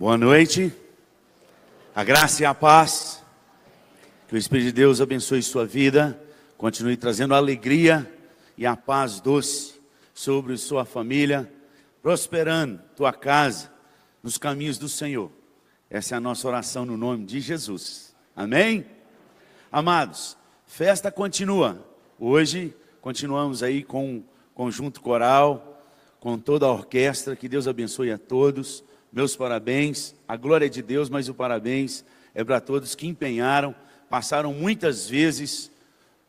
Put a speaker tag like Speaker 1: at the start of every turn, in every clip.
Speaker 1: Boa noite, a graça e a paz, que o Espírito de Deus abençoe sua vida, continue trazendo a alegria e a paz doce sobre sua família, prosperando tua casa nos caminhos do Senhor. Essa é a nossa oração no nome de Jesus, amém? Amados, festa continua, hoje continuamos aí com o conjunto coral, com toda a orquestra, que Deus abençoe a todos. Meus parabéns, a glória é de Deus, mas o parabéns é para todos que empenharam, passaram muitas vezes,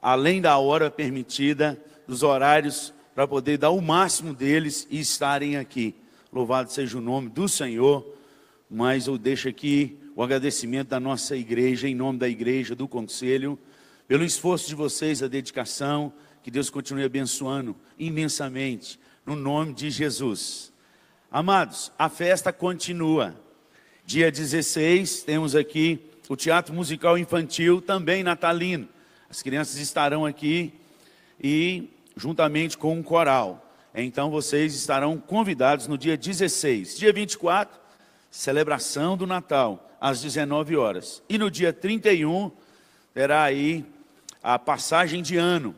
Speaker 1: além da hora permitida, dos horários, para poder dar o máximo deles e estarem aqui. Louvado seja o nome do Senhor, mas eu deixo aqui o agradecimento da nossa igreja, em nome da igreja, do conselho, pelo esforço de vocês, a dedicação, que Deus continue abençoando imensamente, no nome de Jesus. Amados, a festa continua. Dia 16, temos aqui o Teatro Musical Infantil, também natalino. As crianças estarão aqui e juntamente com um coral. Então vocês estarão convidados no dia 16. Dia 24, celebração do Natal, às 19 horas. E no dia 31, terá aí a passagem de ano.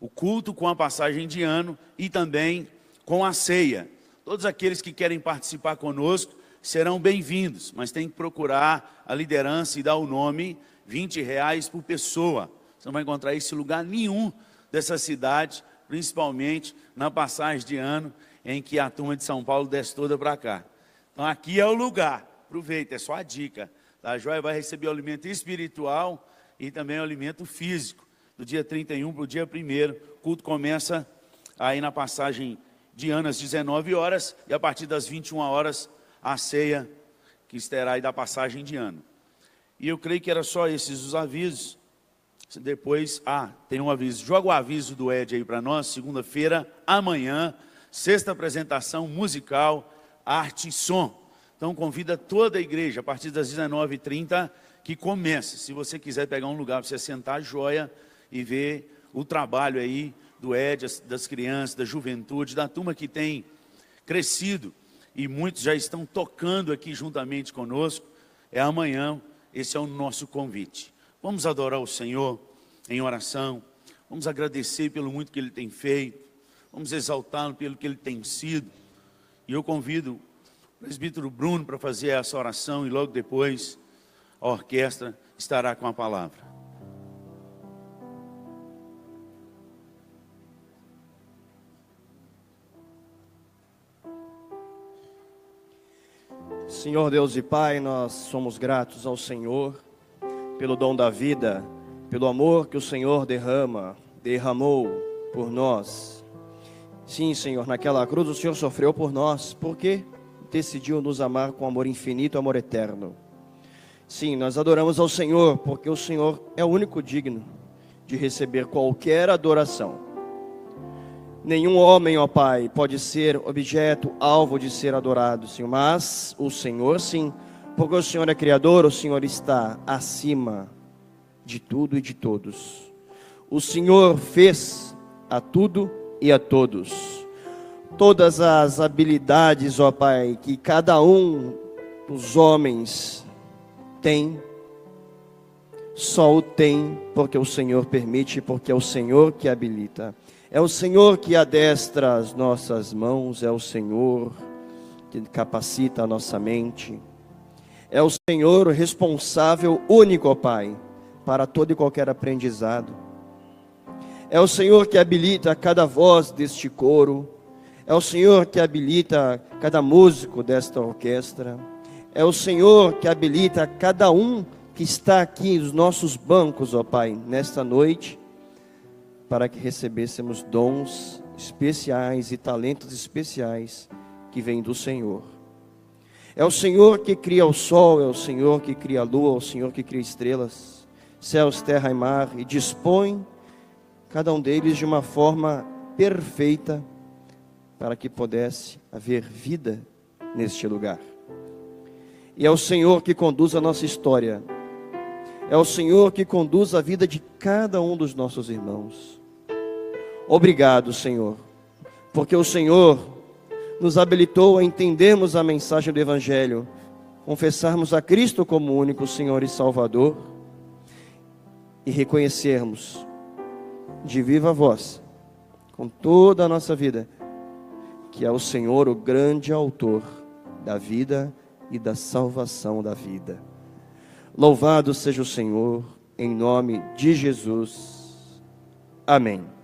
Speaker 1: O culto com a passagem de ano e também com a ceia. Todos aqueles que querem participar conosco serão bem-vindos, mas tem que procurar a liderança e dar o nome, R$20 por pessoa. Você não vai encontrar esse lugar nenhum dessa cidade, principalmente na passagem de ano, em que a turma de São Paulo desce toda para cá. Então aqui é o lugar, aproveita, é só a dica. A joia vai receber o alimento espiritual e também o alimento físico. Do dia 31 para o dia 1º, o culto começa aí na passagem de ano às 19 horas e a partir das 21 horas a ceia que estará aí da passagem de ano. E eu creio que era só esses os avisos. Depois, tem um aviso, joga o aviso do Ed aí para nós, segunda-feira, amanhã, sexta apresentação musical, arte e som. Então convida toda a igreja a partir das 19h30 que comece. Se você quiser pegar um lugar para você sentar, joia, e ver o trabalho aí do Ed, das crianças, da juventude, da turma que tem crescido e muitos já estão tocando aqui juntamente conosco. É amanhã, esse é o nosso convite. Vamos adorar o Senhor em oração, vamos agradecer pelo muito que Ele tem feito, vamos exaltá-lo pelo que Ele tem sido. E eu convido o presbítero Bruno para fazer essa oração e logo depois a orquestra estará com a palavra.
Speaker 2: Senhor Deus e Pai, nós somos gratos ao Senhor pelo dom da vida, pelo amor que o Senhor derramou por nós. Sim, Senhor, naquela cruz o Senhor sofreu por nós, porque decidiu nos amar com amor infinito, amor eterno. Sim, nós adoramos ao Senhor, porque o Senhor é o único digno de receber qualquer adoração. Nenhum homem, ó Pai, pode ser objeto, alvo de ser adorado, Senhor, mas o Senhor sim, porque o Senhor é Criador, o Senhor está acima de tudo e de todos. O Senhor fez a tudo e a todos. Todas as habilidades, ó Pai, que cada um dos homens tem, só o tem porque o Senhor permite, porque é o Senhor que habilita. É o Senhor que adestra as nossas mãos, é o Senhor que capacita a nossa mente. É o Senhor responsável, único, ó Pai, para todo e qualquer aprendizado. É o Senhor que habilita cada voz deste coro. É o Senhor que habilita cada músico desta orquestra. É o Senhor que habilita cada um que está aqui nos nossos bancos, ó Pai, nesta noite, para que recebêssemos dons especiais e talentos especiais que vêm do Senhor. É o Senhor que cria o sol, é o Senhor que cria a lua, é o Senhor que cria estrelas, céus, terra e mar, e dispõe cada um deles de uma forma perfeita para que pudesse haver vida neste lugar. E é o Senhor que conduz a nossa história. É o Senhor que conduz a vida de cada um dos nossos irmãos. Obrigado, Senhor, porque o Senhor nos habilitou a entendermos a mensagem do Evangelho, confessarmos a Cristo como único Senhor e Salvador e reconhecermos de viva voz, com toda a nossa vida, que é o Senhor o grande autor da vida e da salvação da vida. Louvado seja o Senhor, em nome de Jesus. Amém.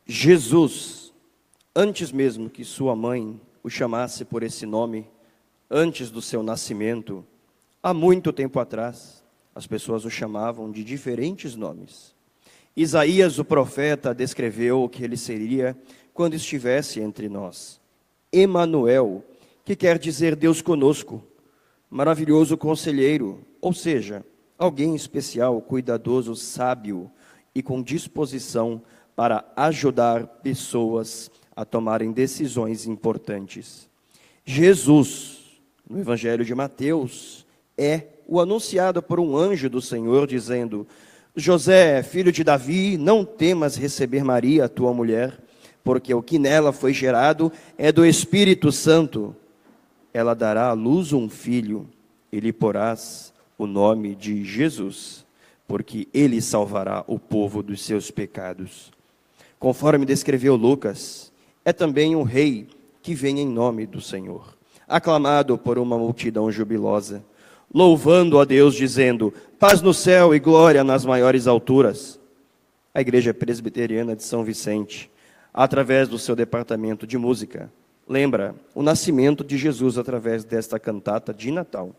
Speaker 2: Jesus, antes mesmo que sua mãe o chamasse por esse nome, antes do seu nascimento, há muito tempo atrás, as pessoas o chamavam de diferentes nomes. Isaías, o profeta, descreveu o que ele seria quando estivesse entre nós. Emanuel, que quer dizer Deus conosco, maravilhoso conselheiro, ou seja, alguém especial, cuidadoso, sábio e com disposição para ajudar pessoas a tomarem decisões importantes. Jesus, no Evangelho de Mateus, é o anunciado por um anjo do Senhor, dizendo: José, filho de Davi, não temas receber Maria, tua mulher, porque o que nela foi gerado é do Espírito Santo. Ela dará à luz um filho, e lhe porás o nome de Jesus, porque ele salvará o povo dos seus pecados. Conforme descreveu Lucas, é também um rei que vem em nome do Senhor, aclamado por uma multidão jubilosa, louvando a Deus, dizendo: paz no céu e glória nas maiores alturas. A Igreja Presbiteriana de São Vicente, através do seu departamento de música, lembra o nascimento de Jesus através desta cantata de Natal,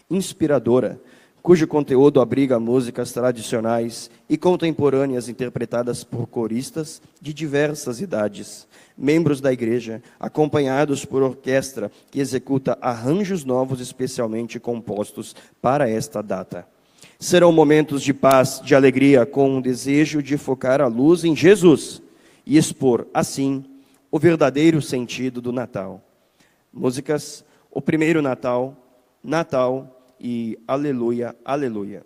Speaker 2: inspiradora, cujo conteúdo abriga músicas tradicionais e contemporâneas interpretadas por coristas de diversas idades, membros da igreja, acompanhados por orquestra que executa arranjos novos especialmente compostos para esta data. Serão momentos de paz, de alegria, com o desejo de focar a luz em Jesus e expor, assim, o verdadeiro sentido do Natal. Músicas: O Primeiro Natal, Natal e Aleluia, Aleluia.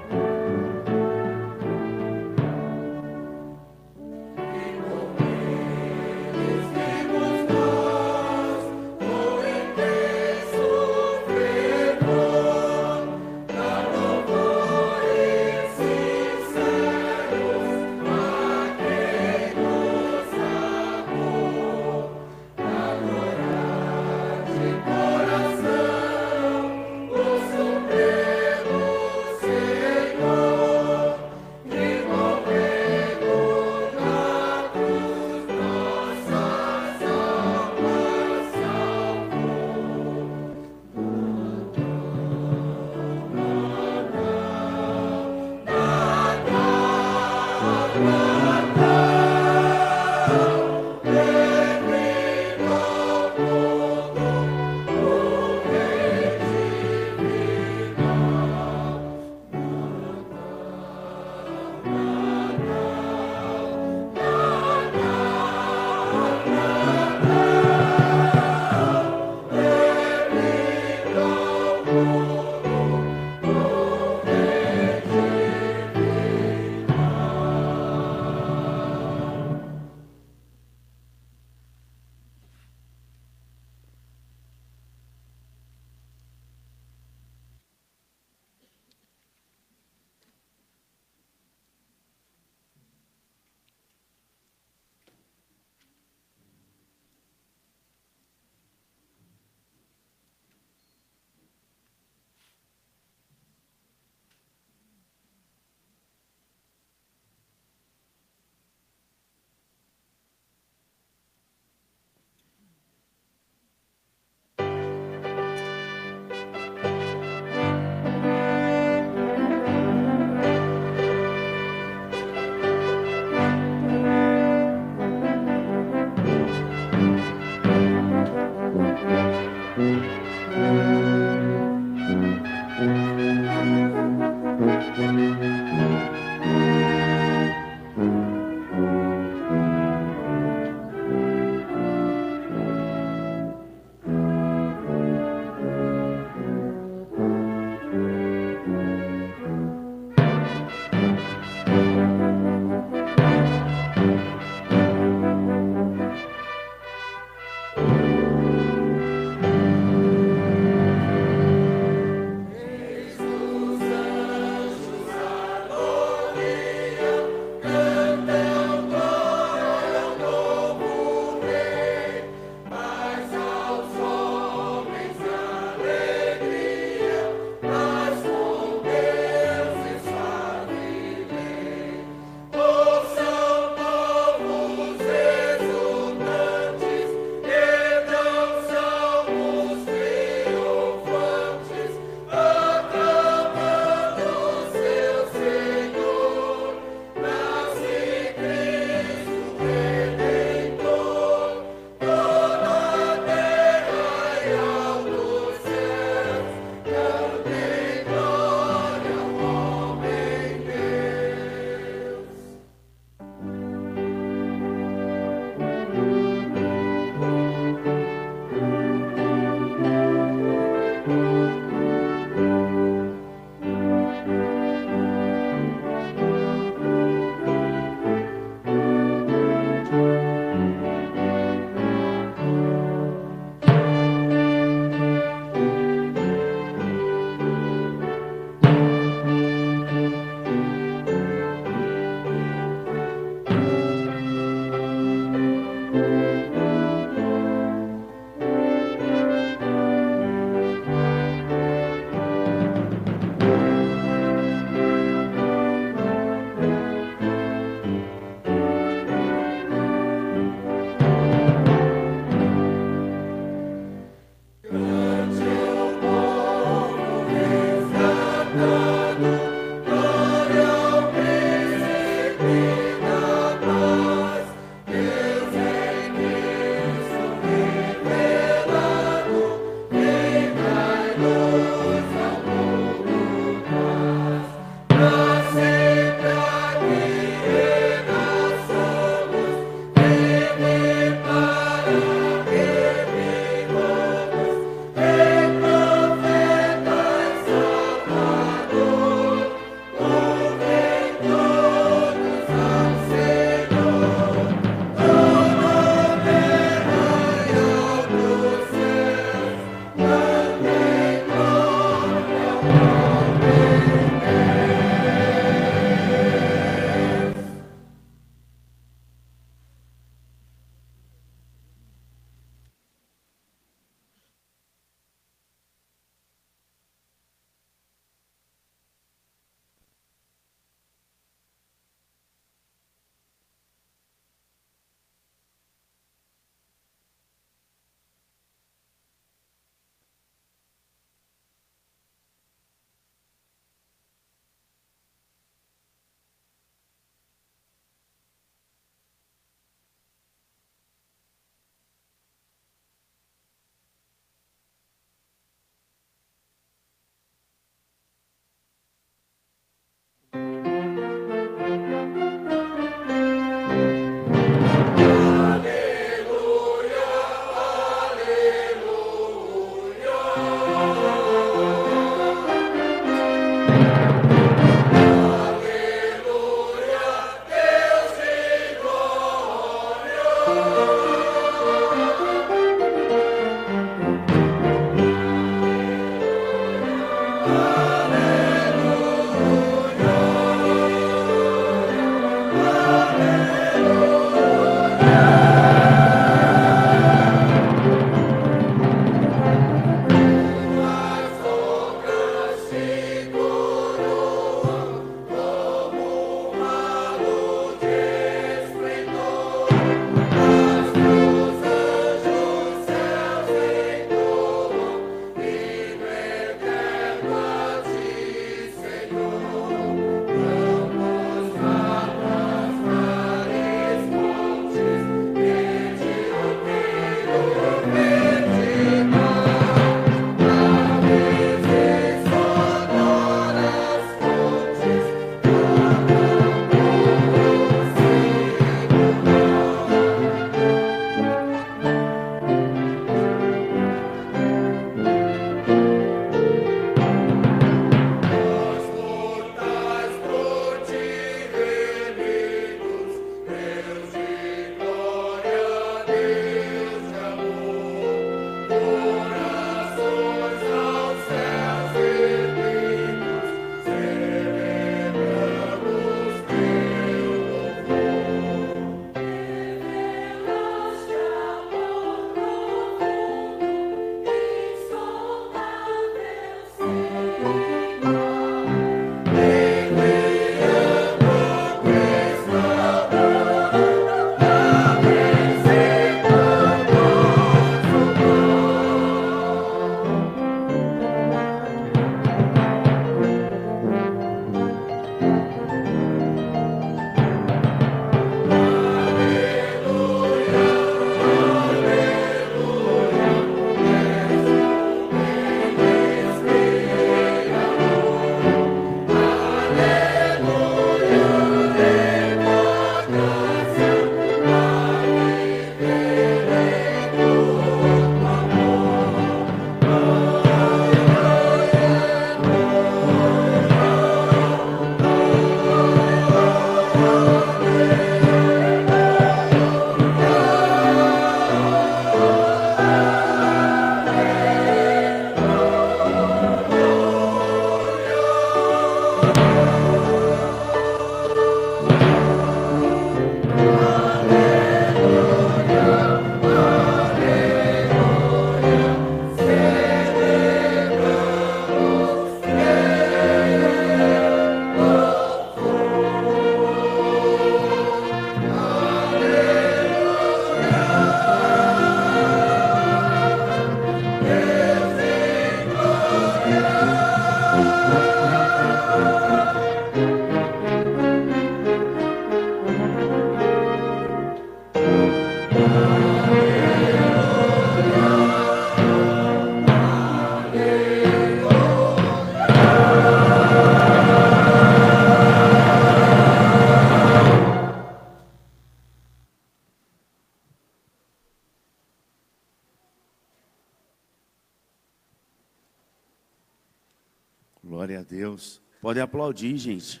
Speaker 1: Glória a Deus. Podem aplaudir, gente.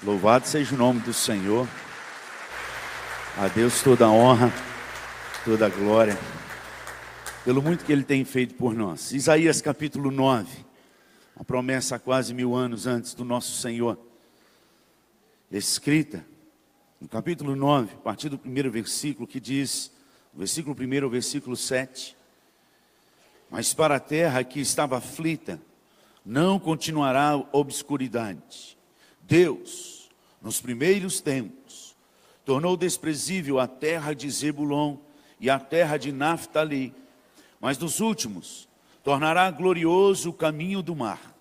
Speaker 1: Louvado seja o nome do Senhor. A Deus toda a honra, toda a glória, pelo muito que Ele tem feito por nós. Isaías capítulo 9, a promessa há quase 1000 anos antes do nosso Senhor, escrita no capítulo 9, a partir do primeiro versículo, que diz, versículo 1 ao versículo 7, mas para a terra que estava aflita, não continuará a obscuridade. Deus, nos primeiros tempos, tornou desprezível a terra de Zebulon e a terra de Naftali, mas nos últimos tornará glorioso o caminho do mar,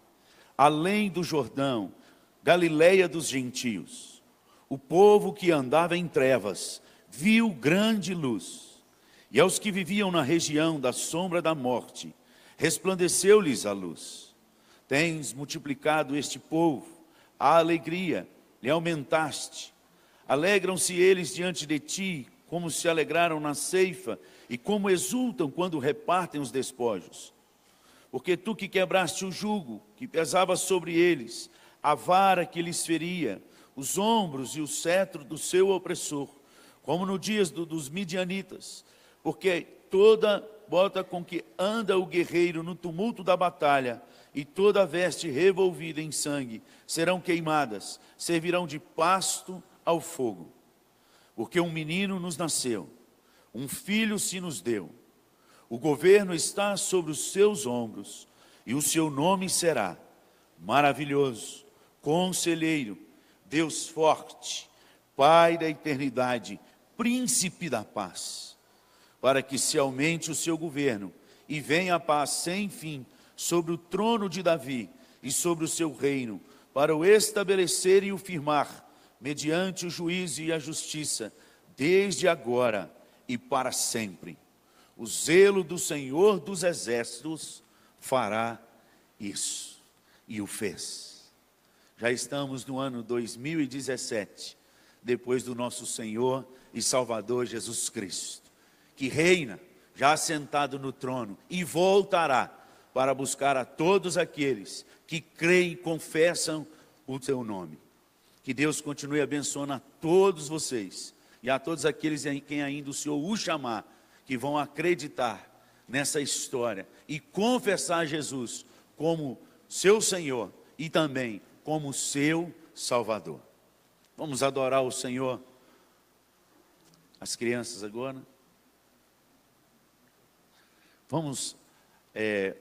Speaker 1: além do Jordão, Galileia dos gentios. O povo que andava em trevas viu grande luz, e aos que viviam na região da sombra da morte, resplandeceu-lhes a luz. Tens multiplicado este povo, a alegria lhe aumentaste. Alegram-se eles diante de ti, como se alegraram na ceifa, e como exultam quando repartem os despojos. Porque tu que quebraste o jugo, que pesava sobre eles, a vara que lhes feria, os ombros e o cetro do seu opressor, como no dias dos midianitas, porque toda bota com que anda o guerreiro no tumulto da batalha, e toda a veste revolvida em sangue, serão queimadas, servirão de pasto ao fogo. Porque um menino nos nasceu, um filho se nos deu, o governo está sobre os seus ombros, e o seu nome será Maravilhoso, Conselheiro, Deus Forte, Pai da Eternidade, Príncipe da Paz, para que se aumente o seu governo, e venha a paz sem fim, sobre o trono de Davi e sobre o seu reino, para o estabelecer e o firmar, mediante o juízo e a justiça, desde agora e para sempre. O zelo do Senhor dos Exércitos fará isso. E o fez. Já estamos no ano 2017, depois do nosso Senhor e Salvador Jesus Cristo, que reina, já assentado no trono, e voltará para buscar a todos aqueles que creem e confessam o seu nome. Que Deus continue abençoando a todos vocês e a todos aqueles em quem ainda o Senhor o chamar, que vão acreditar nessa história e confessar Jesus como seu Senhor e também como seu Salvador. Vamos adorar o Senhor. As crianças agora. Vamos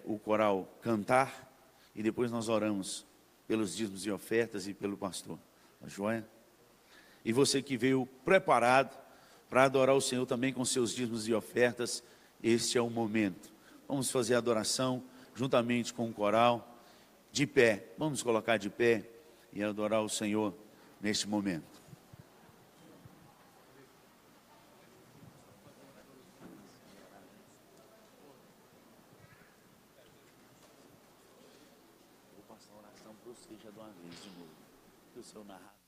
Speaker 1: o coral cantar e depois nós oramos pelos dízimos e ofertas e pelo pastor. A joia? E você que veio preparado para adorar o Senhor também com seus dízimos e ofertas, este é o momento. Vamos fazer a adoração juntamente com o coral, de pé. Vamos colocar de pé e adorar o Senhor neste momento. Vou passar a oração para você já de uma vez de novo, que o Senhor narra.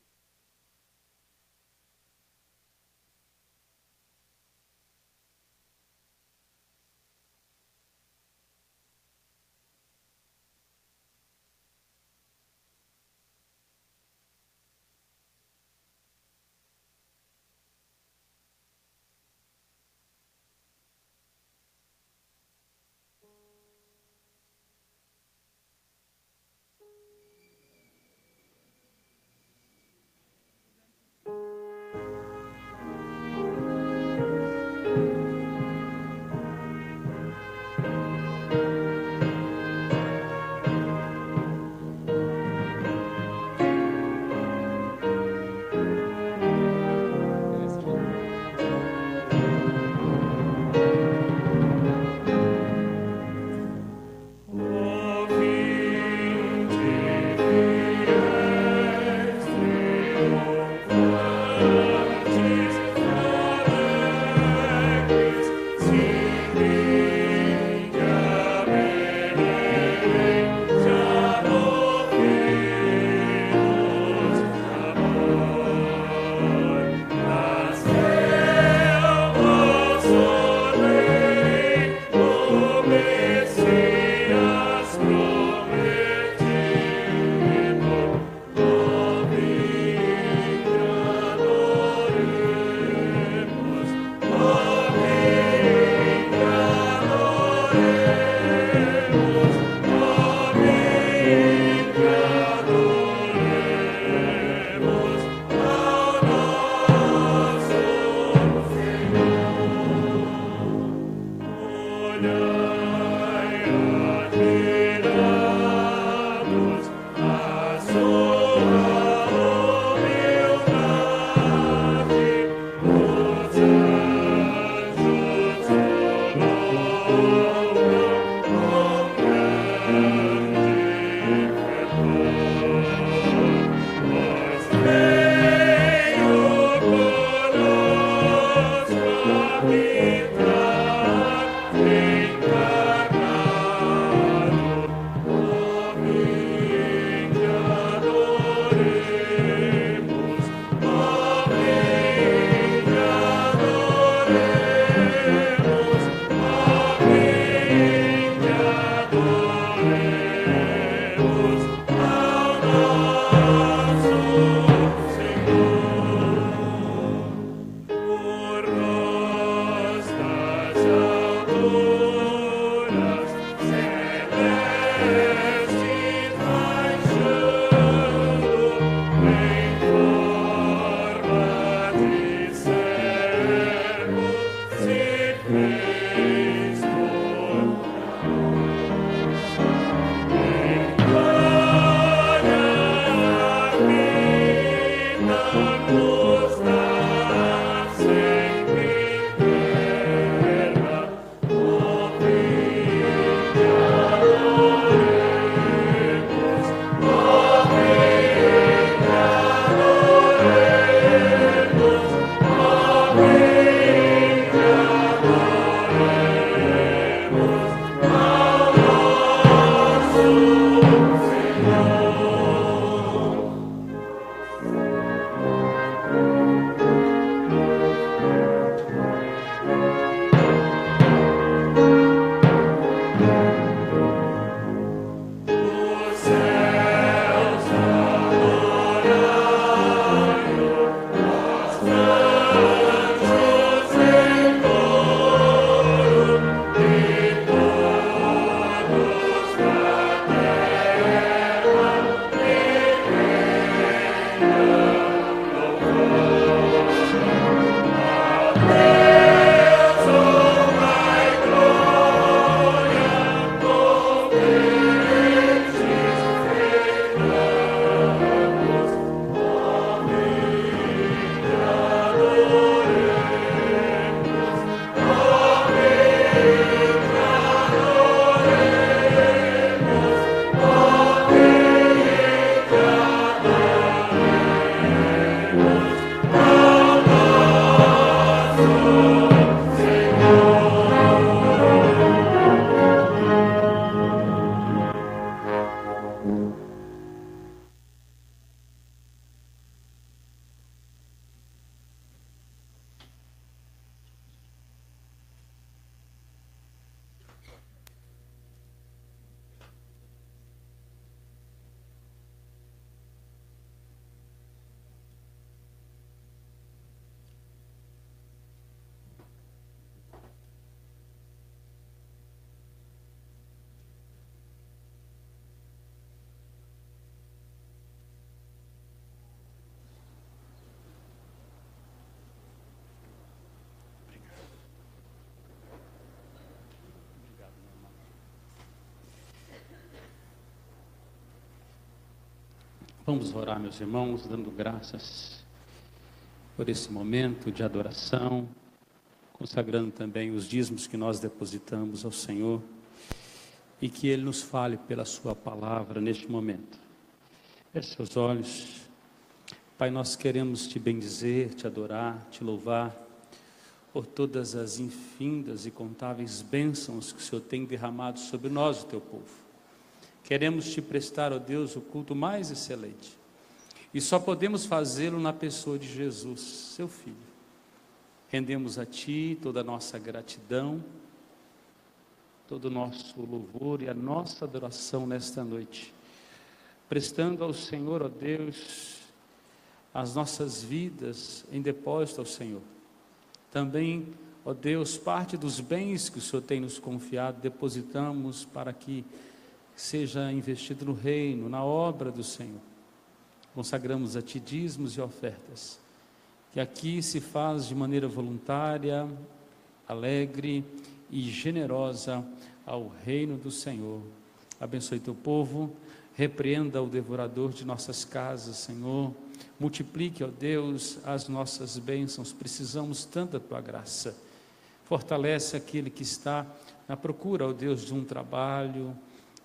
Speaker 3: Vamos orar, meus irmãos, dando graças por esse momento de adoração, consagrando também os dízimos que nós depositamos ao Senhor e que Ele nos fale pela Sua palavra neste momento. Feche seus olhos. Pai, nós queremos Te bendizer, Te adorar, Te louvar por todas as infindas e contáveis bênçãos que o Senhor tem derramado sobre nós, o Teu povo. Queremos Te prestar, ó Deus, o culto mais excelente. E só podemos fazê-lo na pessoa de Jesus, Seu Filho. Rendemos a Ti toda a nossa gratidão, todo o nosso louvor e a nossa adoração nesta noite. Prestando ao Senhor, ó Deus, as nossas vidas em depósito ao Senhor. Também, ó Deus, parte dos bens que o Senhor tem nos confiado, depositamos para que seja investido no reino, na obra do Senhor. Consagramos a Ti dízimos e ofertas, que aqui se faz de maneira voluntária, alegre e generosa ao reino do Senhor. Abençoe Teu povo, repreenda o devorador de nossas casas, Senhor. Multiplique, ó Deus, as nossas bênçãos, precisamos tanto da Tua graça. Fortalece aquele que está na procura, ó Deus, de um trabalho,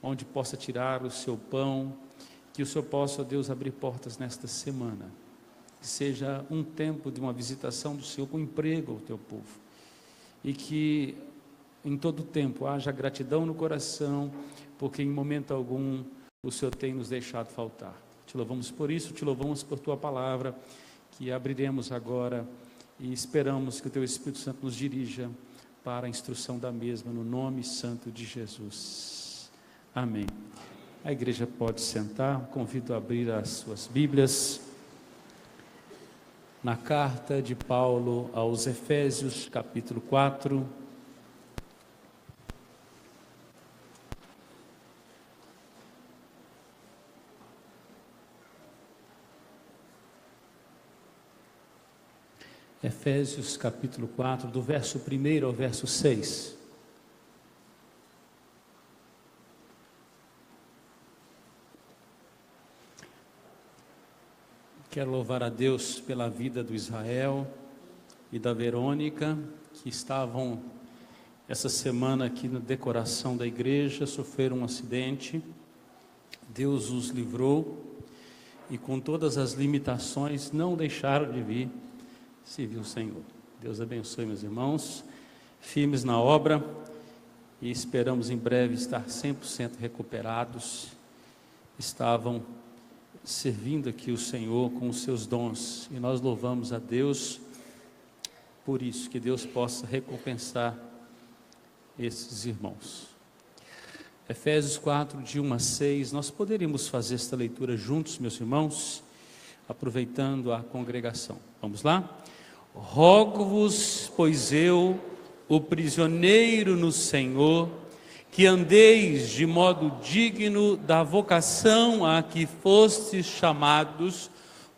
Speaker 3: onde possa tirar o seu pão, que o Senhor possa, ó Deus, abrir portas nesta semana, que seja um tempo de uma visitação do Senhor com emprego ao Teu povo, e que em todo tempo haja gratidão no coração, porque em momento algum o Senhor tem nos deixado faltar. Te louvamos por isso, Te louvamos por Tua palavra, que abriremos agora e esperamos que o Teu Espírito Santo nos dirija para a instrução da mesma, no nome santo de Jesus. Amém. A igreja pode sentar, convido a abrir as suas Bíblias na carta de Paulo aos Efésios, capítulo 4. Efésios, capítulo 4, do verso 1 ao verso 6. Quero louvar a Deus pela vida do Israel e da Verônica, que estavam essa semana aqui na decoração da igreja, sofreram um acidente. Deus os livrou e com todas as limitações não deixaram de vir servir o Senhor. Deus abençoe, meus irmãos, firmes na obra, e esperamos em breve estar 100% recuperados. Estavam servindo aqui o Senhor com os seus dons, e nós louvamos a Deus por isso, que Deus possa recompensar esses irmãos. Efésios 4, de 1 a 6, nós poderíamos fazer esta leitura juntos, meus irmãos, aproveitando a congregação. Vamos lá? Rogo-vos, pois eu, o prisioneiro no Senhor, que andeis de modo digno da vocação a que fostes chamados,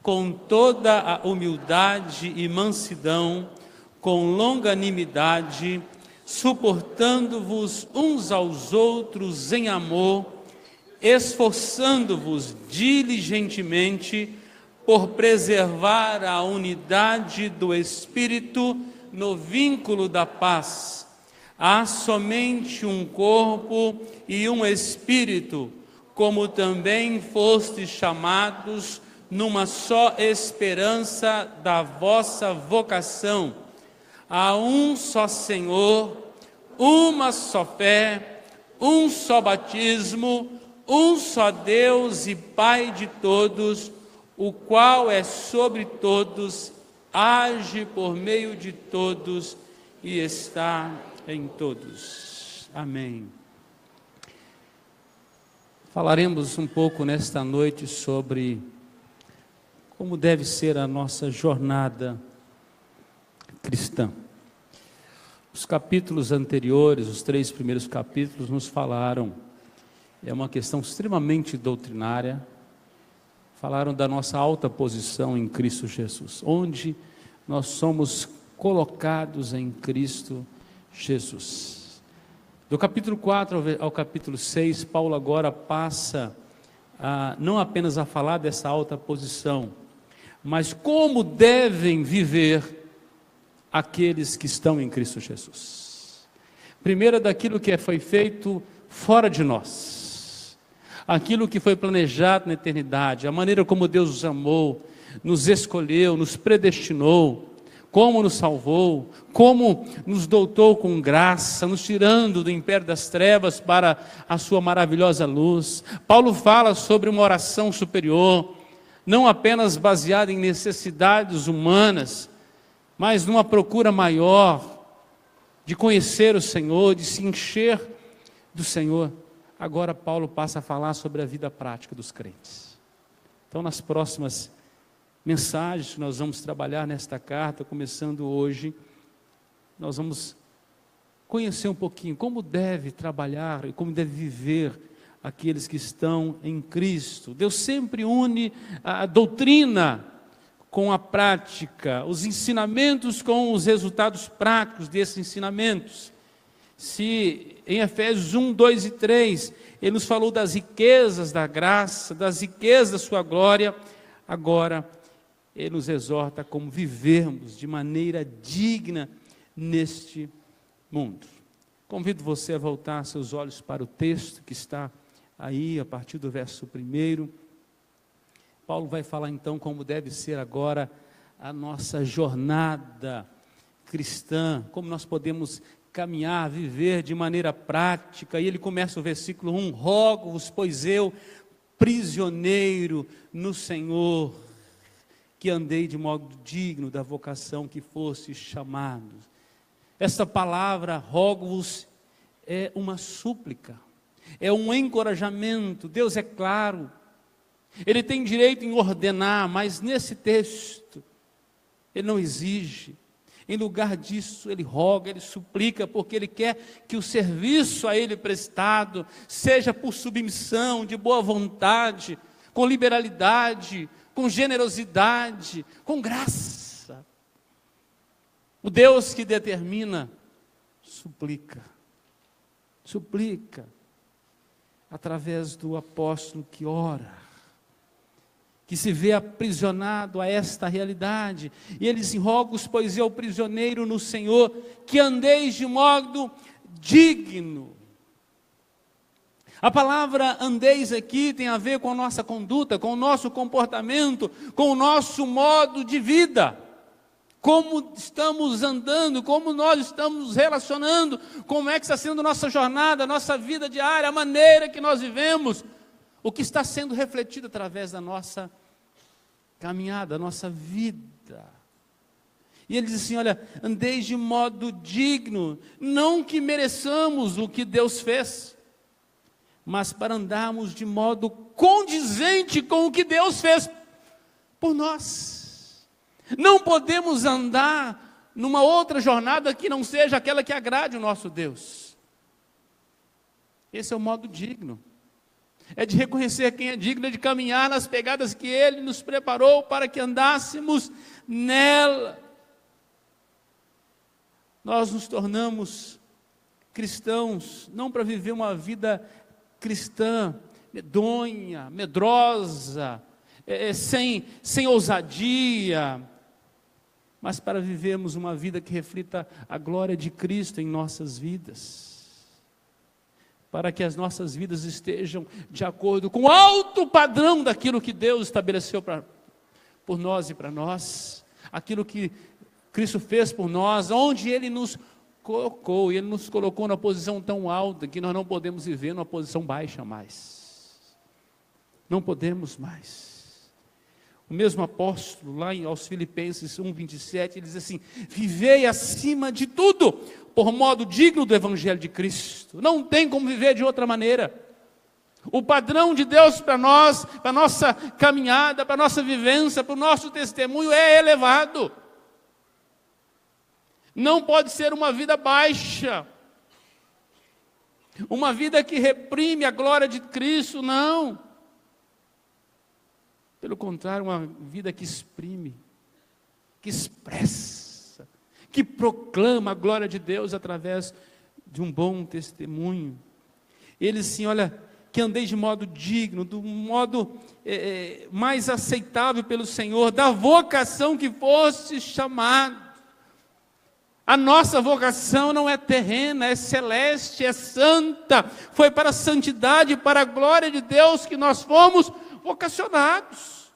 Speaker 3: com toda a humildade e mansidão, com longanimidade, suportando-vos uns aos outros em amor, esforçando-vos diligentemente por preservar a unidade do Espírito no vínculo da paz. Há somente um corpo e um Espírito, como também fostes chamados numa só esperança da vossa vocação. Há um só Senhor, uma só fé, um só batismo, um só Deus e Pai de todos, o qual é sobre todos, age por meio de todos e está em todos. Amém. Falaremos um pouco nesta noite sobre como deve ser a nossa jornada cristã. Os capítulos anteriores, os 3 primeiros capítulos, nos falaram, é uma questão extremamente doutrinária, falaram da nossa alta posição em Cristo Jesus, onde nós somos colocados em Cristo Jesus. Do capítulo 4 ao capítulo 6, Paulo agora passa não apenas a falar dessa alta posição, mas como devem viver aqueles que estão em Cristo Jesus. Primeiro, daquilo que foi feito fora de nós, aquilo que foi planejado na eternidade, a maneira como Deus nos amou, nos escolheu, nos predestinou, como nos salvou, como nos dotou com graça, nos tirando do império das trevas para a sua maravilhosa luz. Paulo fala sobre uma oração superior, não apenas baseada em necessidades humanas, mas numa procura maior de conhecer o Senhor, de se encher do Senhor. Agora Paulo passa a falar sobre a vida prática dos crentes. Então, nas próximas mensagens que nós vamos trabalhar nesta carta, começando hoje, nós vamos conhecer um pouquinho como deve trabalhar e como deve viver aqueles que estão em Cristo. Deus sempre une a doutrina com a prática, os ensinamentos com os resultados práticos desses ensinamentos. Se em Efésios 1, 2 e 3, ele nos falou das riquezas da graça, das riquezas da sua glória, agora ele nos exorta a como vivermos de maneira digna neste mundo. Convido você a voltar seus olhos para o texto que está aí, a partir do verso 1. Paulo vai falar então como deve ser agora a nossa jornada cristã, como nós podemos caminhar, viver de maneira prática. E ele começa o versículo 1, rogo-vos, pois eu, prisioneiro no Senhor, que andei de modo digno da vocação que fosse chamado. Esta palavra, rogo-vos, é uma súplica, é um encorajamento. Deus é claro, Ele tem direito em ordenar, mas nesse texto, Ele não exige. Em lugar disso, Ele roga, Ele suplica, porque Ele quer que o serviço a Ele prestado seja por submissão, de boa vontade, com liberalidade, com generosidade, com graça. O Deus que determina, suplica, através do apóstolo que ora, que se vê aprisionado a esta realidade, e ele diz: rogo-vos, pois eu, prisioneiro no Senhor, que andeis de modo digno. A palavra andeis aqui tem a ver com a nossa conduta, com o nosso comportamento, com o nosso modo de vida. Como estamos andando, como nós estamos nos relacionando, como é que está sendo nossa jornada, nossa vida diária, a maneira que nós vivemos, o que está sendo refletido através da nossa caminhada, da nossa vida. E ele diz assim: olha, andeis de modo digno, não que mereçamos o que Deus fez, mas para andarmos de modo condizente com o que Deus fez por nós. Não podemos andar numa outra jornada que não seja aquela que agrade o nosso Deus. Esse é o modo digno. É de reconhecer quem é digno, é de caminhar nas pegadas que Ele nos preparou para que andássemos nela. Nós nos tornamos cristãos, não para viver uma vida cristã, medonha, medrosa, sem ousadia, mas para vivermos uma vida que reflita a glória de Cristo em nossas vidas, para que as nossas vidas estejam de acordo com o alto padrão daquilo que Deus estabeleceu por nós e para nós, aquilo que Cristo fez por nós, onde Ele nos colocou, e Ele nos colocou numa posição tão alta que nós não podemos viver numa posição baixa mais, não podemos mais. O mesmo apóstolo, lá aos Filipenses 1:27, ele diz assim: vivei acima de tudo, por modo digno do Evangelho de Cristo. Não tem como viver de outra maneira. O padrão de Deus para nós, para a nossa caminhada, para a nossa vivência, para o nosso testemunho é elevado. Não pode ser uma vida baixa, uma vida que reprime a glória de Cristo, não. Pelo contrário, uma vida que exprime, que expressa, que proclama a glória de Deus através de um bom testemunho. Ele sim, olha, que andeis de modo digno, do modo mais aceitável pelo Senhor, da vocação que foste chamado. A nossa vocação não é terrena, é celeste, é santa. Foi para a santidade, para a glória de Deus que nós fomos vocacionados.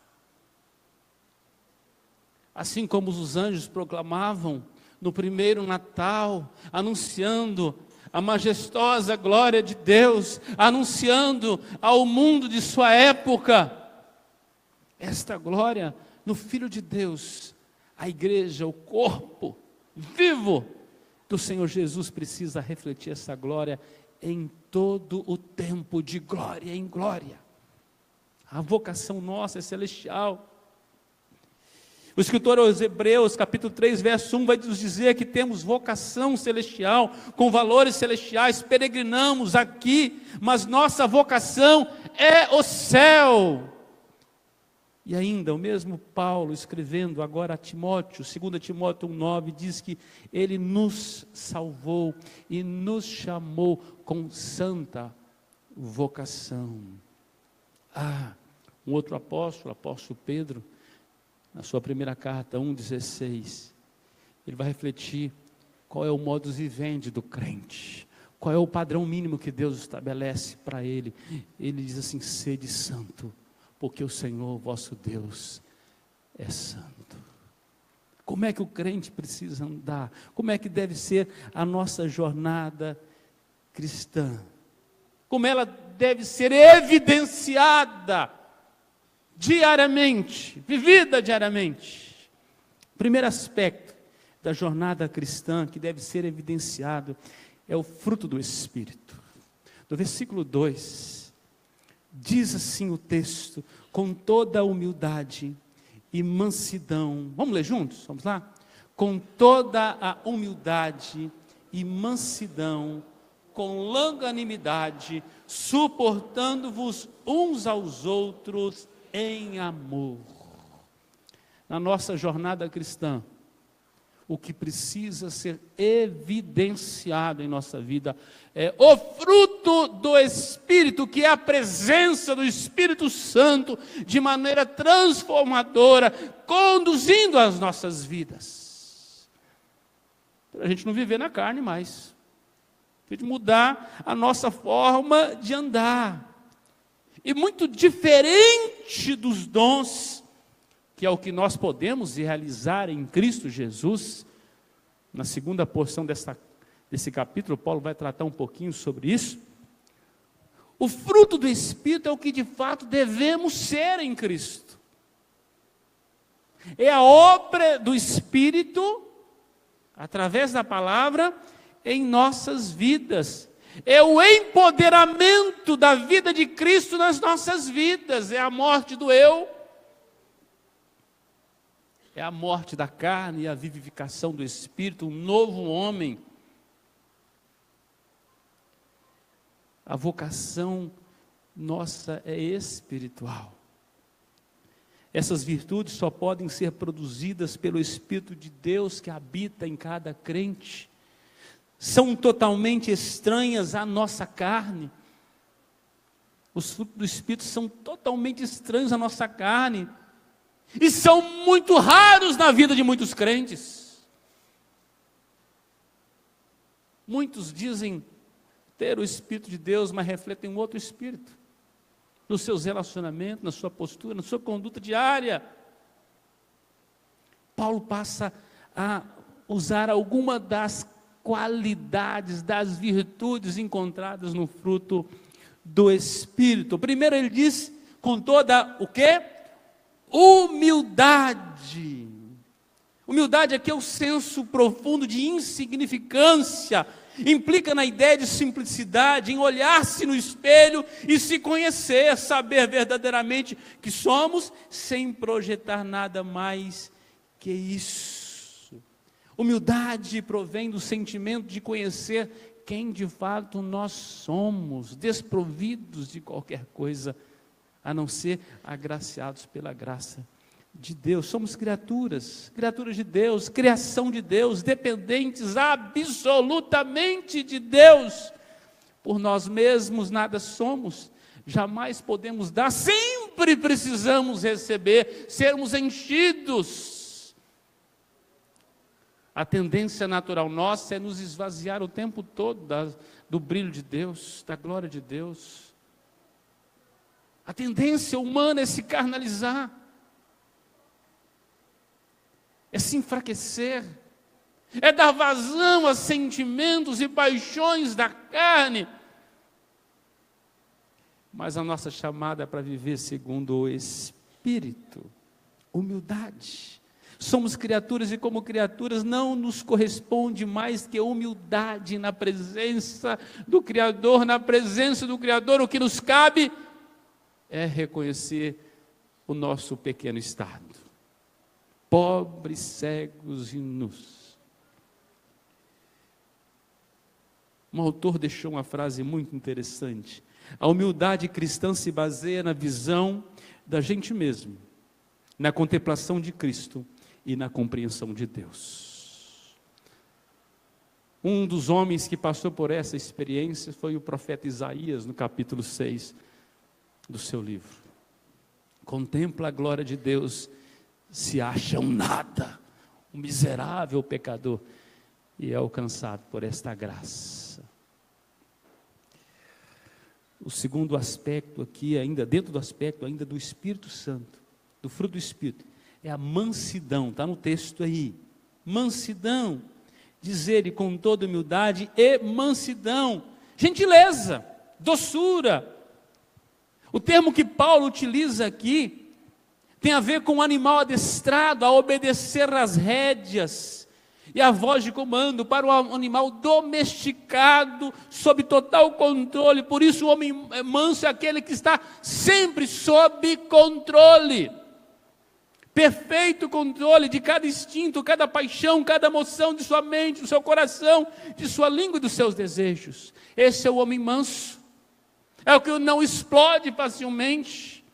Speaker 3: Assim como os anjos proclamavam no primeiro Natal, anunciando a majestosa glória de Deus, anunciando ao mundo de sua época esta glória no Filho de Deus, a igreja, o corpo vivo do Senhor Jesus precisa refletir essa glória em todo o tempo, de glória em glória. A vocação nossa é celestial. O escritor aos Hebreus, capítulo 3, verso 1, vai nos dizer que temos vocação celestial, com valores celestiais, peregrinamos aqui, mas nossa vocação é o céu. E ainda, o mesmo Paulo, escrevendo agora a Timóteo, 2 Timóteo 1,9, diz que ele nos salvou e nos chamou com santa vocação. Um outro apóstolo, o apóstolo Pedro, na sua primeira carta, 1,16, ele vai refletir qual é o modus vivendi do crente, qual é o padrão mínimo que Deus estabelece para ele. Ele diz assim: sede santo, porque o Senhor vosso Deus é santo. Como é que o crente precisa andar? Como é que deve ser a nossa jornada cristã? Como ela deve ser evidenciada diariamente, vivida diariamente? O primeiro aspecto da jornada cristã que deve ser evidenciado é o fruto do Espírito. No versículo 2, diz assim o texto: com toda a humildade e mansidão. Vamos ler juntos? Vamos lá? Com toda a humildade e mansidão, com longanimidade, suportando-vos uns aos outros em amor. Na nossa jornada cristã, o que precisa ser evidenciado em nossa vida é o fruto do Espírito, que é a presença do Espírito Santo de maneira transformadora, conduzindo as nossas vidas. Para a gente não viver na carne mais, para a gente mudar a nossa forma de andar. E muito diferente dos dons, que é o que nós podemos realizar em Cristo Jesus. Na segunda porção desse capítulo, Paulo vai tratar um pouquinho sobre isso. O fruto do Espírito é o que de fato devemos ser em Cristo. É a obra do Espírito, através da palavra, em nossas vidas. É o empoderamento da vida de Cristo nas nossas vidas. É a morte do eu, é a morte da carne e a vivificação do Espírito, um novo homem. A vocação nossa é espiritual. Essas virtudes só podem ser produzidas pelo Espírito de Deus que habita em cada crente. São totalmente estranhas à nossa carne. Os frutos do Espírito são totalmente estranhos à nossa carne. E são muito raros na vida de muitos crentes. Muitos dizem ter o Espírito de Deus, mas refletem um outro espírito. Nos seus relacionamentos, na sua postura, na sua conduta diária. Paulo passa a usar alguma das qualidades, das virtudes encontradas no fruto do Espírito. Primeiro ele diz, com toda o quê? Humildade. Humildade aqui é o senso profundo de insignificância, implica na ideia de simplicidade, em olhar-se no espelho e se conhecer, saber verdadeiramente que somos, sem projetar nada mais que isso. Humildade provém do sentimento de conhecer quem de fato nós somos, desprovidos de qualquer coisa, a não ser agraciados pela graça de Deus. Somos criaturas de Deus, criação de Deus, dependentes absolutamente de Deus. Por nós mesmos nada somos, Jamais podemos dar, sempre precisamos receber, sermos enchidos. A tendência natural nossa é nos esvaziar o tempo todo do brilho de Deus, da glória de Deus. A tendência humana é se carnalizar, é se enfraquecer, é dar vazão a sentimentos e paixões da carne. Mas a nossa chamada é para viver segundo o Espírito, humildade. Somos criaturas e como criaturas não nos corresponde mais que humildade na presença do Criador. Na presença do Criador, o que nos cabe é reconhecer o nosso pequeno estado. Pobres, cegos e nus. Um autor deixou uma frase muito interessante. A humildade cristã se baseia na visão da gente mesmo, na contemplação de Cristo e na compreensão de Deus. Um dos homens que passou por essa experiência foi o profeta Isaías, no capítulo 6 do seu livro. Contempla a glória de Deus, se acha um nada, um miserável pecador, e é alcançado por esta graça. O segundo aspecto aqui, ainda dentro do aspecto ainda do Espírito Santo, do fruto do Espírito, é a mansidão, está no texto aí. Mansidão, dizer com toda humildade e mansidão, gentileza, doçura. O termo que Paulo utiliza aqui tem a ver com o animal adestrado a obedecer às rédeas e a voz de comando, para o animal domesticado, sob total controle. Por isso o homem manso é aquele que está sempre sob controle, perfeito controle de cada instinto, cada paixão, cada emoção de sua mente, do seu coração, de sua língua e dos seus desejos. Esse é o homem manso, é o que não explode facilmente,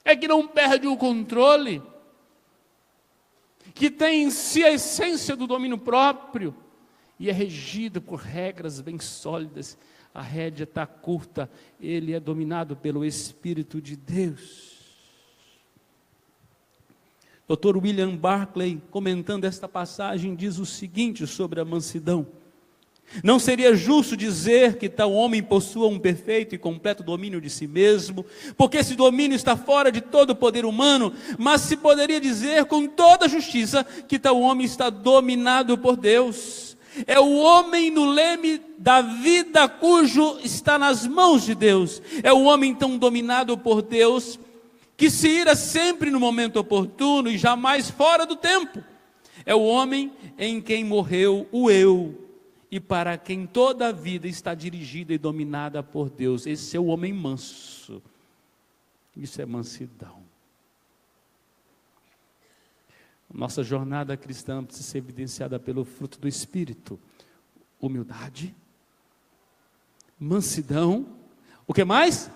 Speaker 3: é que não perde o controle, que tem em si a essência do domínio próprio, e é regido por regras bem sólidas. A rédea está curta, ele é dominado pelo Espírito de Deus. Dr. William Barclay, comentando esta passagem, diz o seguinte sobre a mansidão: não seria justo dizer que tal homem possua um perfeito e completo domínio de si mesmo, porque esse domínio está fora de todo o poder humano, mas se poderia dizer com toda justiça que tal homem está dominado por Deus. É o homem no leme da vida cujo está nas mãos de Deus. É o homem tão dominado por Deus que se ira sempre no momento oportuno e jamais fora do tempo. É o homem em quem morreu o eu, e para quem toda a vida está dirigida e dominada por Deus. Esse é o homem manso. Isso é mansidão. Nossa jornada cristã precisa ser evidenciada pelo fruto do Espírito: humildade, mansidão, o que mais?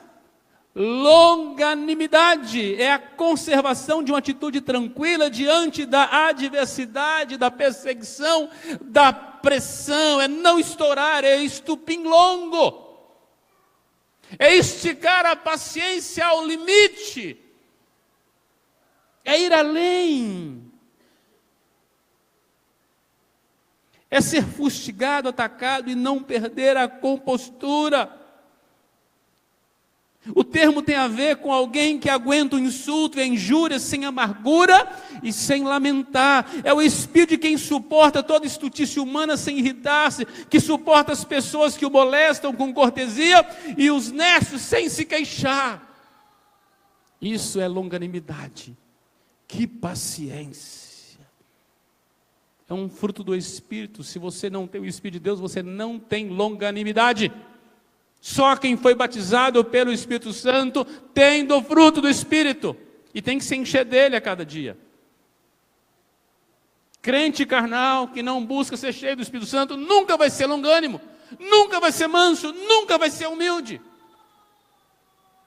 Speaker 3: Longanimidade. É a conservação de uma atitude tranquila diante da adversidade, da perseguição, da pressão. É não estourar, é estupim longo, é esticar a paciência ao limite, é ir além, é ser fustigado, atacado e não perder a compostura. O termo tem a ver com alguém que aguenta o insulto e a injúria sem amargura e sem lamentar. É o espírito de quem suporta toda estultícia humana sem irritar-se, que suporta as pessoas que o molestam com cortesia e os necios sem se queixar. Isso é longanimidade. Que paciência! É um fruto do Espírito. Se você não tem o Espírito de Deus, você não tem longanimidade. Só quem foi batizado pelo Espírito Santo tem do fruto do Espírito, e tem que se encher dele a cada dia. Crente carnal que não busca ser cheio do Espírito Santo nunca vai ser longânimo, nunca vai ser manso, nunca vai ser humilde.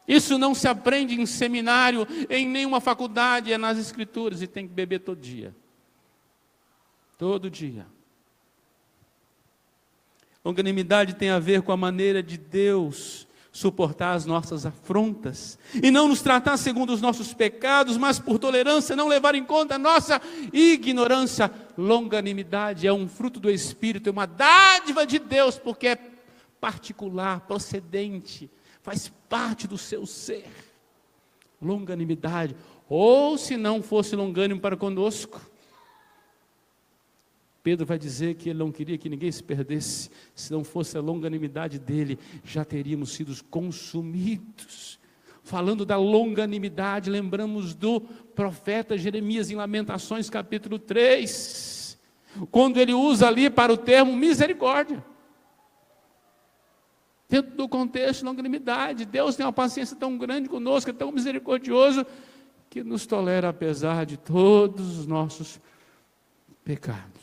Speaker 3: Isso não se aprende em seminário, em nenhuma faculdade, é nas Escrituras, e tem que beber todo dia. Todo dia. Longanimidade tem a ver com a maneira de Deus suportar as nossas afrontas, e não nos tratar segundo os nossos pecados, mas por tolerância, não levar em conta a nossa ignorância. Longanimidade é um fruto do Espírito, é uma dádiva de Deus, porque é particular, procedente, faz parte do seu ser. Longanimidade, ou se não fosse longânimo para conosco, Pedro vai dizer que ele não queria que ninguém se perdesse. Se não fosse a longanimidade dele, já teríamos sido consumidos. Falando da longanimidade, lembramos do profeta Jeremias em Lamentações capítulo 3, quando ele usa ali para o termo misericórdia. Dentro do contexto de longanimidade, Deus tem uma paciência tão grande conosco, é tão misericordioso, que nos tolera apesar de todos os nossos pecados.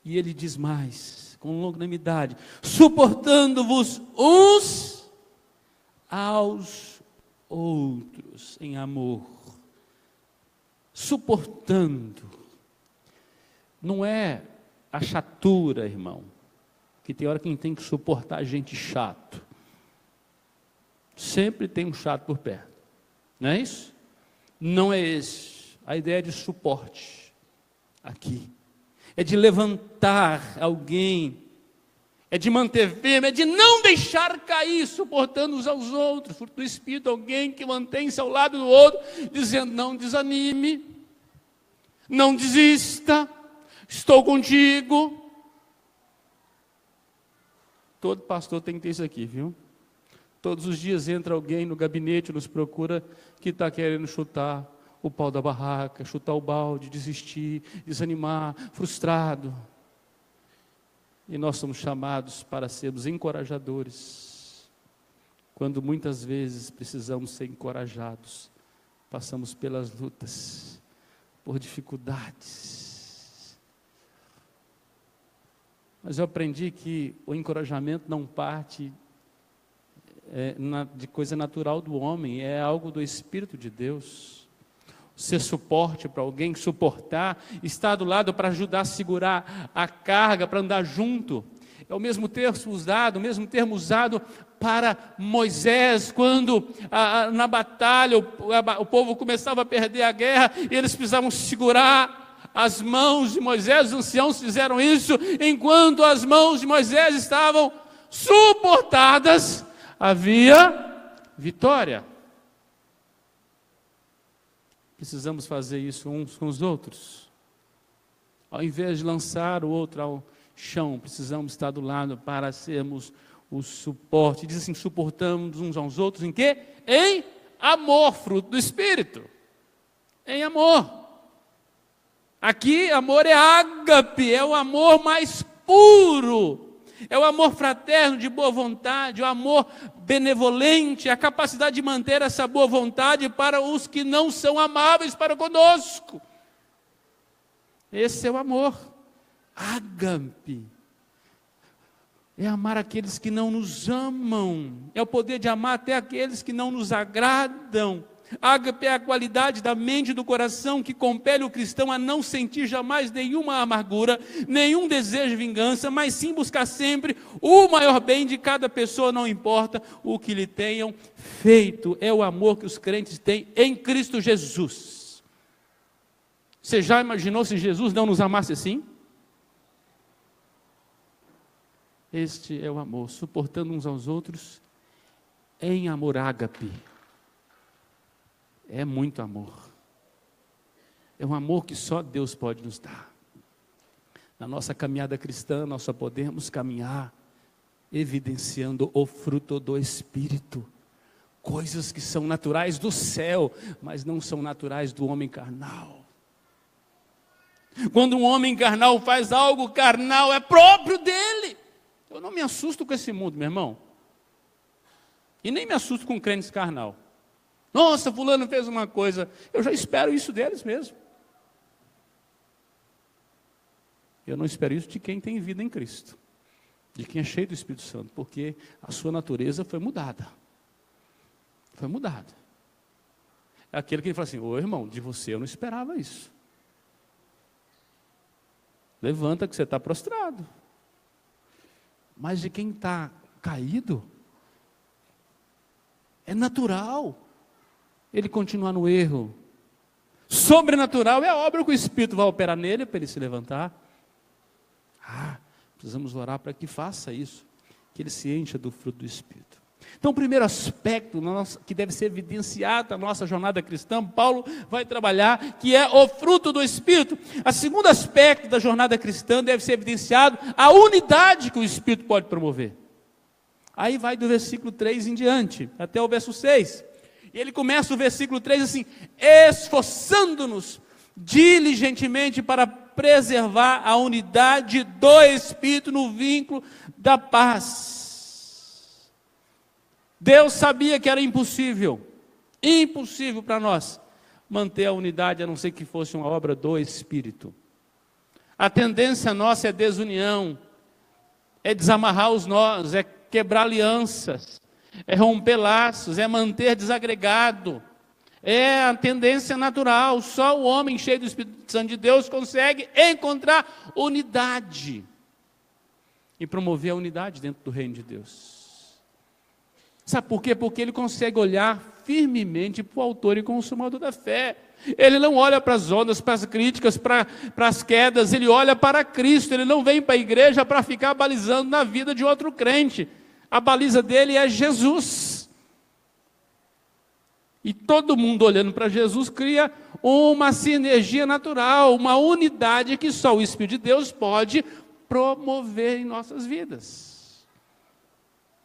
Speaker 3: E ele diz mais, com longanimidade, suportando-vos uns aos outros em amor. Suportando. Não é a chatura, irmão, que tem hora que a gente tem que suportar gente chato. Sempre tem um chato por perto. Não é isso? Não é esse. A ideia é de suporte aqui. É de levantar alguém, é de manter firme, é de não deixar cair, suportando uns aos outros, fruto do Espírito, alguém que mantém-se ao lado do outro, dizendo: não desanime, não desista, estou contigo. Todo pastor tem que ter isso aqui, viu? Todos os dias entra alguém no gabinete, nos procura, que está querendo chutar o pau da barraca, chutar o balde, desistir, desanimar, frustrado. E nós somos chamados para sermos encorajadores. Quando muitas vezes precisamos ser encorajados, passamos pelas lutas, por dificuldades. Mas eu aprendi que o encorajamento não parte de coisa natural do homem, é algo do Espírito de Deus. Ser suporte para alguém, suportar, estar do lado para ajudar a segurar a carga, para andar junto. É o mesmo termo usado para Moisés, quando na batalha o povo começava a perder a guerra, e eles precisavam segurar as mãos de Moisés. Os anciãos fizeram isso, enquanto as mãos de Moisés estavam suportadas, havia vitória. Precisamos fazer isso uns com os outros. Ao invés de lançar o outro ao chão, precisamos estar do lado para sermos o suporte. Diz assim: suportamos uns aos outros em quê? Em amor, fruto do Espírito. Em amor. Aqui, amor é ágape, é o amor mais puro. É o amor fraterno, de boa vontade, o amor benevolente, a capacidade de manter essa boa vontade para os que não são amáveis para conosco. Esse é o amor. Ágape. É amar aqueles que não nos amam. É o poder de amar até aqueles que não nos agradam. Ágape é a qualidade da mente e do coração que compele o cristão a não sentir jamais nenhuma amargura, nenhum desejo de vingança, mas sim buscar sempre o maior bem de cada pessoa, não importa o que lhe tenham feito. É o amor que os crentes têm em Cristo Jesus. Você já imaginou se Jesus não nos amasse assim? Este é o amor, suportando uns aos outros em amor ágape. É muito amor. É um amor que só Deus pode nos dar. Na nossa caminhada cristã, nós só podemos caminhar evidenciando o fruto do Espírito. Coisas que são naturais do céu, mas não são naturais do homem carnal. Quando um homem carnal faz algo carnal, é próprio dele. Eu não me assusto com esse mundo, meu irmão. E nem me assusto com crentes carnal. Nossa, fulano fez uma coisa. Eu já espero isso deles mesmo. Eu não espero isso de quem tem vida em Cristo. De quem é cheio do Espírito Santo. Porque a sua natureza foi mudada. Foi mudada. É aquele que fala assim: ô irmão, de você eu não esperava isso. Levanta que você está prostrado. Mas de quem está caído. É natural ele continuar no erro. Sobrenatural é a obra que o Espírito vai operar nele para ele se levantar. Precisamos orar para que faça isso, que ele se encha do fruto do Espírito. Então, o primeiro aspecto que deve ser evidenciado na nossa jornada cristã, Paulo vai trabalhar, que é o fruto do Espírito. O segundo aspecto da jornada cristã deve ser evidenciado a unidade que o Espírito pode promover. Aí vai do versículo 3 em diante, até o verso 6. E ele começa o versículo 3 assim: esforçando-nos diligentemente para preservar a unidade do Espírito no vínculo da paz. Deus sabia que era impossível para nós manter a unidade, a não ser que fosse uma obra do Espírito. A tendência nossa é desunião, é desamarrar os nós, é quebrar alianças, é romper laços, é manter desagregado. É a tendência natural. Só o homem cheio do Espírito Santo de Deus consegue encontrar unidade e promover a unidade dentro do reino de Deus. Sabe por quê? Porque ele consegue olhar firmemente para o autor e consumador da fé. Ele não olha para as ondas, para as críticas, para as quedas. Ele olha para Cristo. Ele não vem para a igreja para ficar balizando na vida de outro crente. A baliza dele é Jesus. E todo mundo olhando para Jesus cria uma sinergia natural, uma unidade que só o Espírito de Deus pode promover em nossas vidas.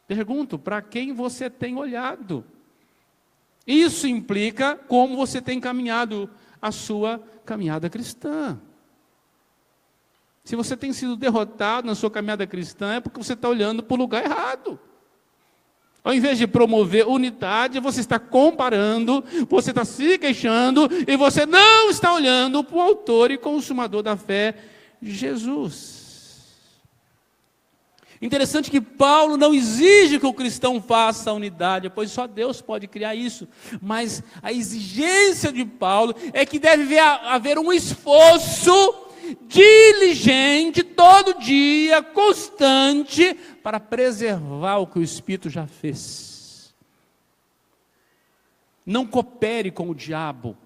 Speaker 3: Pergunto, para quem você tem olhado? Isso implica como você tem caminhado a sua caminhada cristã. Se você tem sido derrotado na sua caminhada cristã, é porque você está olhando para o lugar errado. Ao invés de promover unidade, você está comparando, você está se queixando, e você não está olhando para o autor e consumador da fé, Jesus. Interessante que Paulo não exige que o cristão faça a unidade, pois só Deus pode criar isso. Mas a exigência de Paulo é que deve haver um esforço diligente, todo dia, constante, para preservar o que o Espírito já fez. Não coopere com o diabo.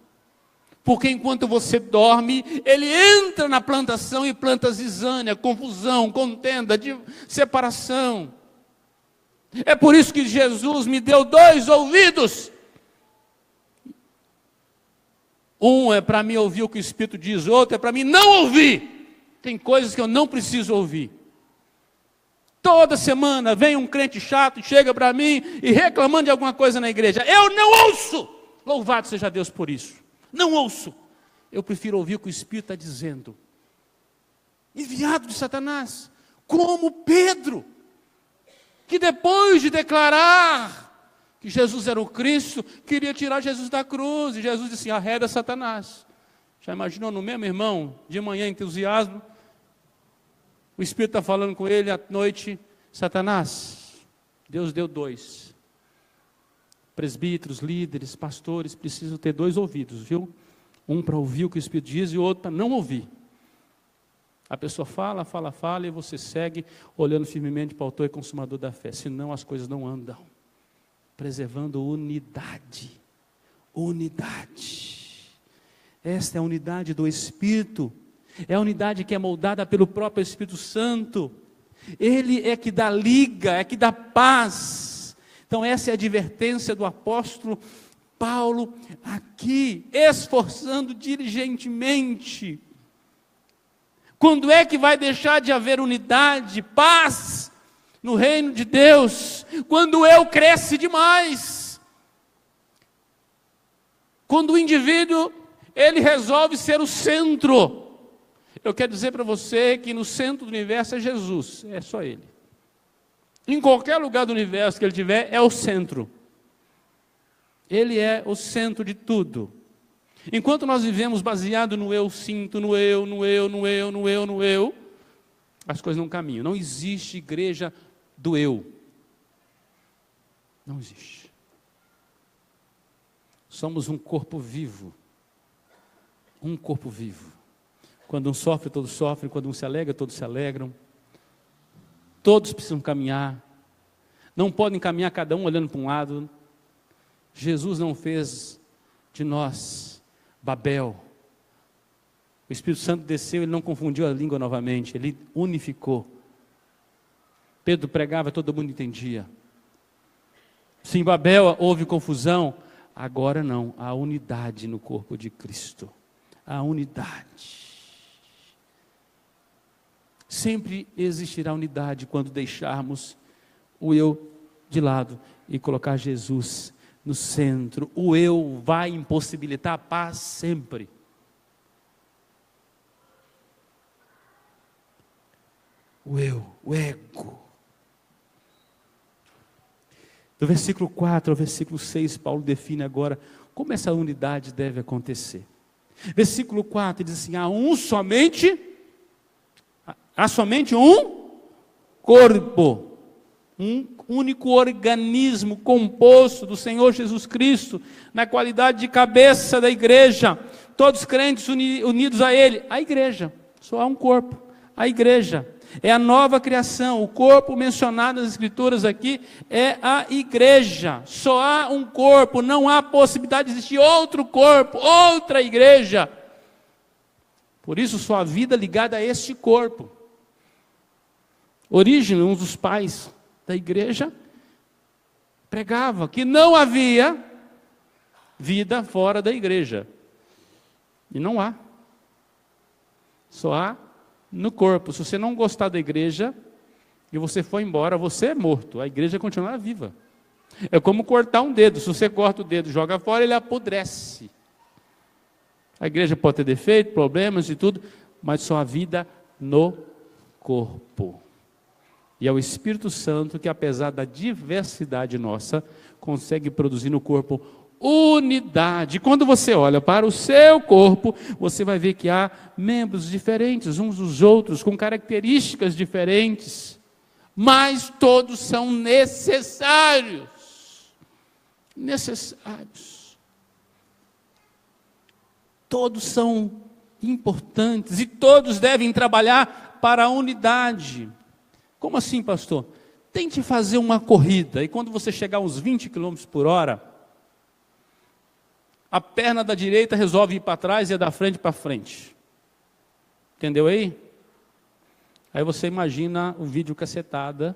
Speaker 3: Porque enquanto você dorme, ele entra na plantação e planta zizânia, confusão, contenda, separação. É por isso que Jesus me deu 2 ouvidos. Um é para mim ouvir o que o Espírito diz, outro é para mim não ouvir. Tem coisas que eu não preciso ouvir. Toda semana vem um crente chato, chega para mim e reclamando de alguma coisa na igreja. Eu não ouço! Louvado seja Deus por isso. Não ouço. Eu prefiro ouvir o que o Espírito está dizendo. Enviado de Satanás, como Pedro, que depois de declarar que Jesus era o Cristo, queria tirar Jesus da cruz, e Jesus disse: arreda Satanás. Já imaginou no mesmo irmão, de manhã entusiasmo, o Espírito está falando com ele à noite: Satanás, Deus deu 2. Presbíteros, líderes, pastores precisam ter 2 ouvidos, viu? Um para ouvir o que o Espírito diz e o outro para não ouvir. A pessoa fala e você segue olhando firmemente para o autor e consumador da fé. Senão as coisas não andam. Preservando unidade. Unidade. Esta é a unidade do Espírito. É a unidade que é moldada pelo próprio Espírito Santo. Ele é que dá liga, é que dá paz. Então essa é a advertência do apóstolo Paulo aqui, esforçando diligentemente. Quando é que vai deixar de haver unidade, paz no reino de Deus? Quando o eu cresce demais. Quando o indivíduo, ele resolve ser o centro. Eu quero dizer para você que no centro do universo é Jesus, é só Ele. Em qualquer lugar do universo que ele tiver, é o centro. Ele é o centro de tudo. Enquanto nós vivemos baseado no eu sinto, no eu, as coisas não caminham. Não existe igreja do eu. Não existe. Somos um corpo vivo. Um corpo vivo. Quando um sofre, todos sofrem. Quando um se alegra, todos se alegram. Todos precisam caminhar. não podem caminhar cada um olhando para um lado. Jesus não fez de nós Babel. O Espírito Santo desceu, ele não confundiu a língua novamente, ele unificou. Pedro pregava, todo mundo entendia. Se em Babel houve confusão, agora não, há unidade no corpo de Cristo. A unidade. Sempre existirá unidade quando deixarmos o eu de lado e colocar Jesus no centro. O eu vai impossibilitar a paz sempre. O eu, o ego. Do versículo 4 ao versículo 6, Paulo define agora como essa unidade deve acontecer. Versículo 4 diz assim: há somente um corpo, um único organismo composto do Senhor Jesus Cristo, na qualidade de cabeça da igreja, todos crentes unidos a Ele, a igreja, só há um corpo, a igreja. É a nova criação, o corpo mencionado nas Escrituras aqui é a igreja. Só há um corpo, não há possibilidade de existir outro corpo, outra igreja. Por isso sua vida ligada a este corpo. Orígenes, um dos pais da igreja, pregava que não havia vida fora da igreja. E não há. Só há no corpo. Se você não gostar da igreja e você for embora, você é morto. A igreja continuará viva. É como cortar um dedo. Se você corta o dedo e joga fora, ele apodrece. A igreja pode ter defeito, problemas e tudo, mas só há vida no corpo. E é o Espírito Santo que, apesar da diversidade nossa, consegue produzir no corpo unidade. Quando você olha para o seu corpo, você vai ver que há membros diferentes uns dos outros, com características diferentes, mas todos são necessários. Necessários. Todos são importantes e todos devem trabalhar para a unidade. Como assim, pastor? Tente fazer uma corrida e quando você chegar a uns 20 km por hora, a perna da direita resolve ir para trás e a da frente para frente. Entendeu aí? Aí você imagina o vídeo cacetada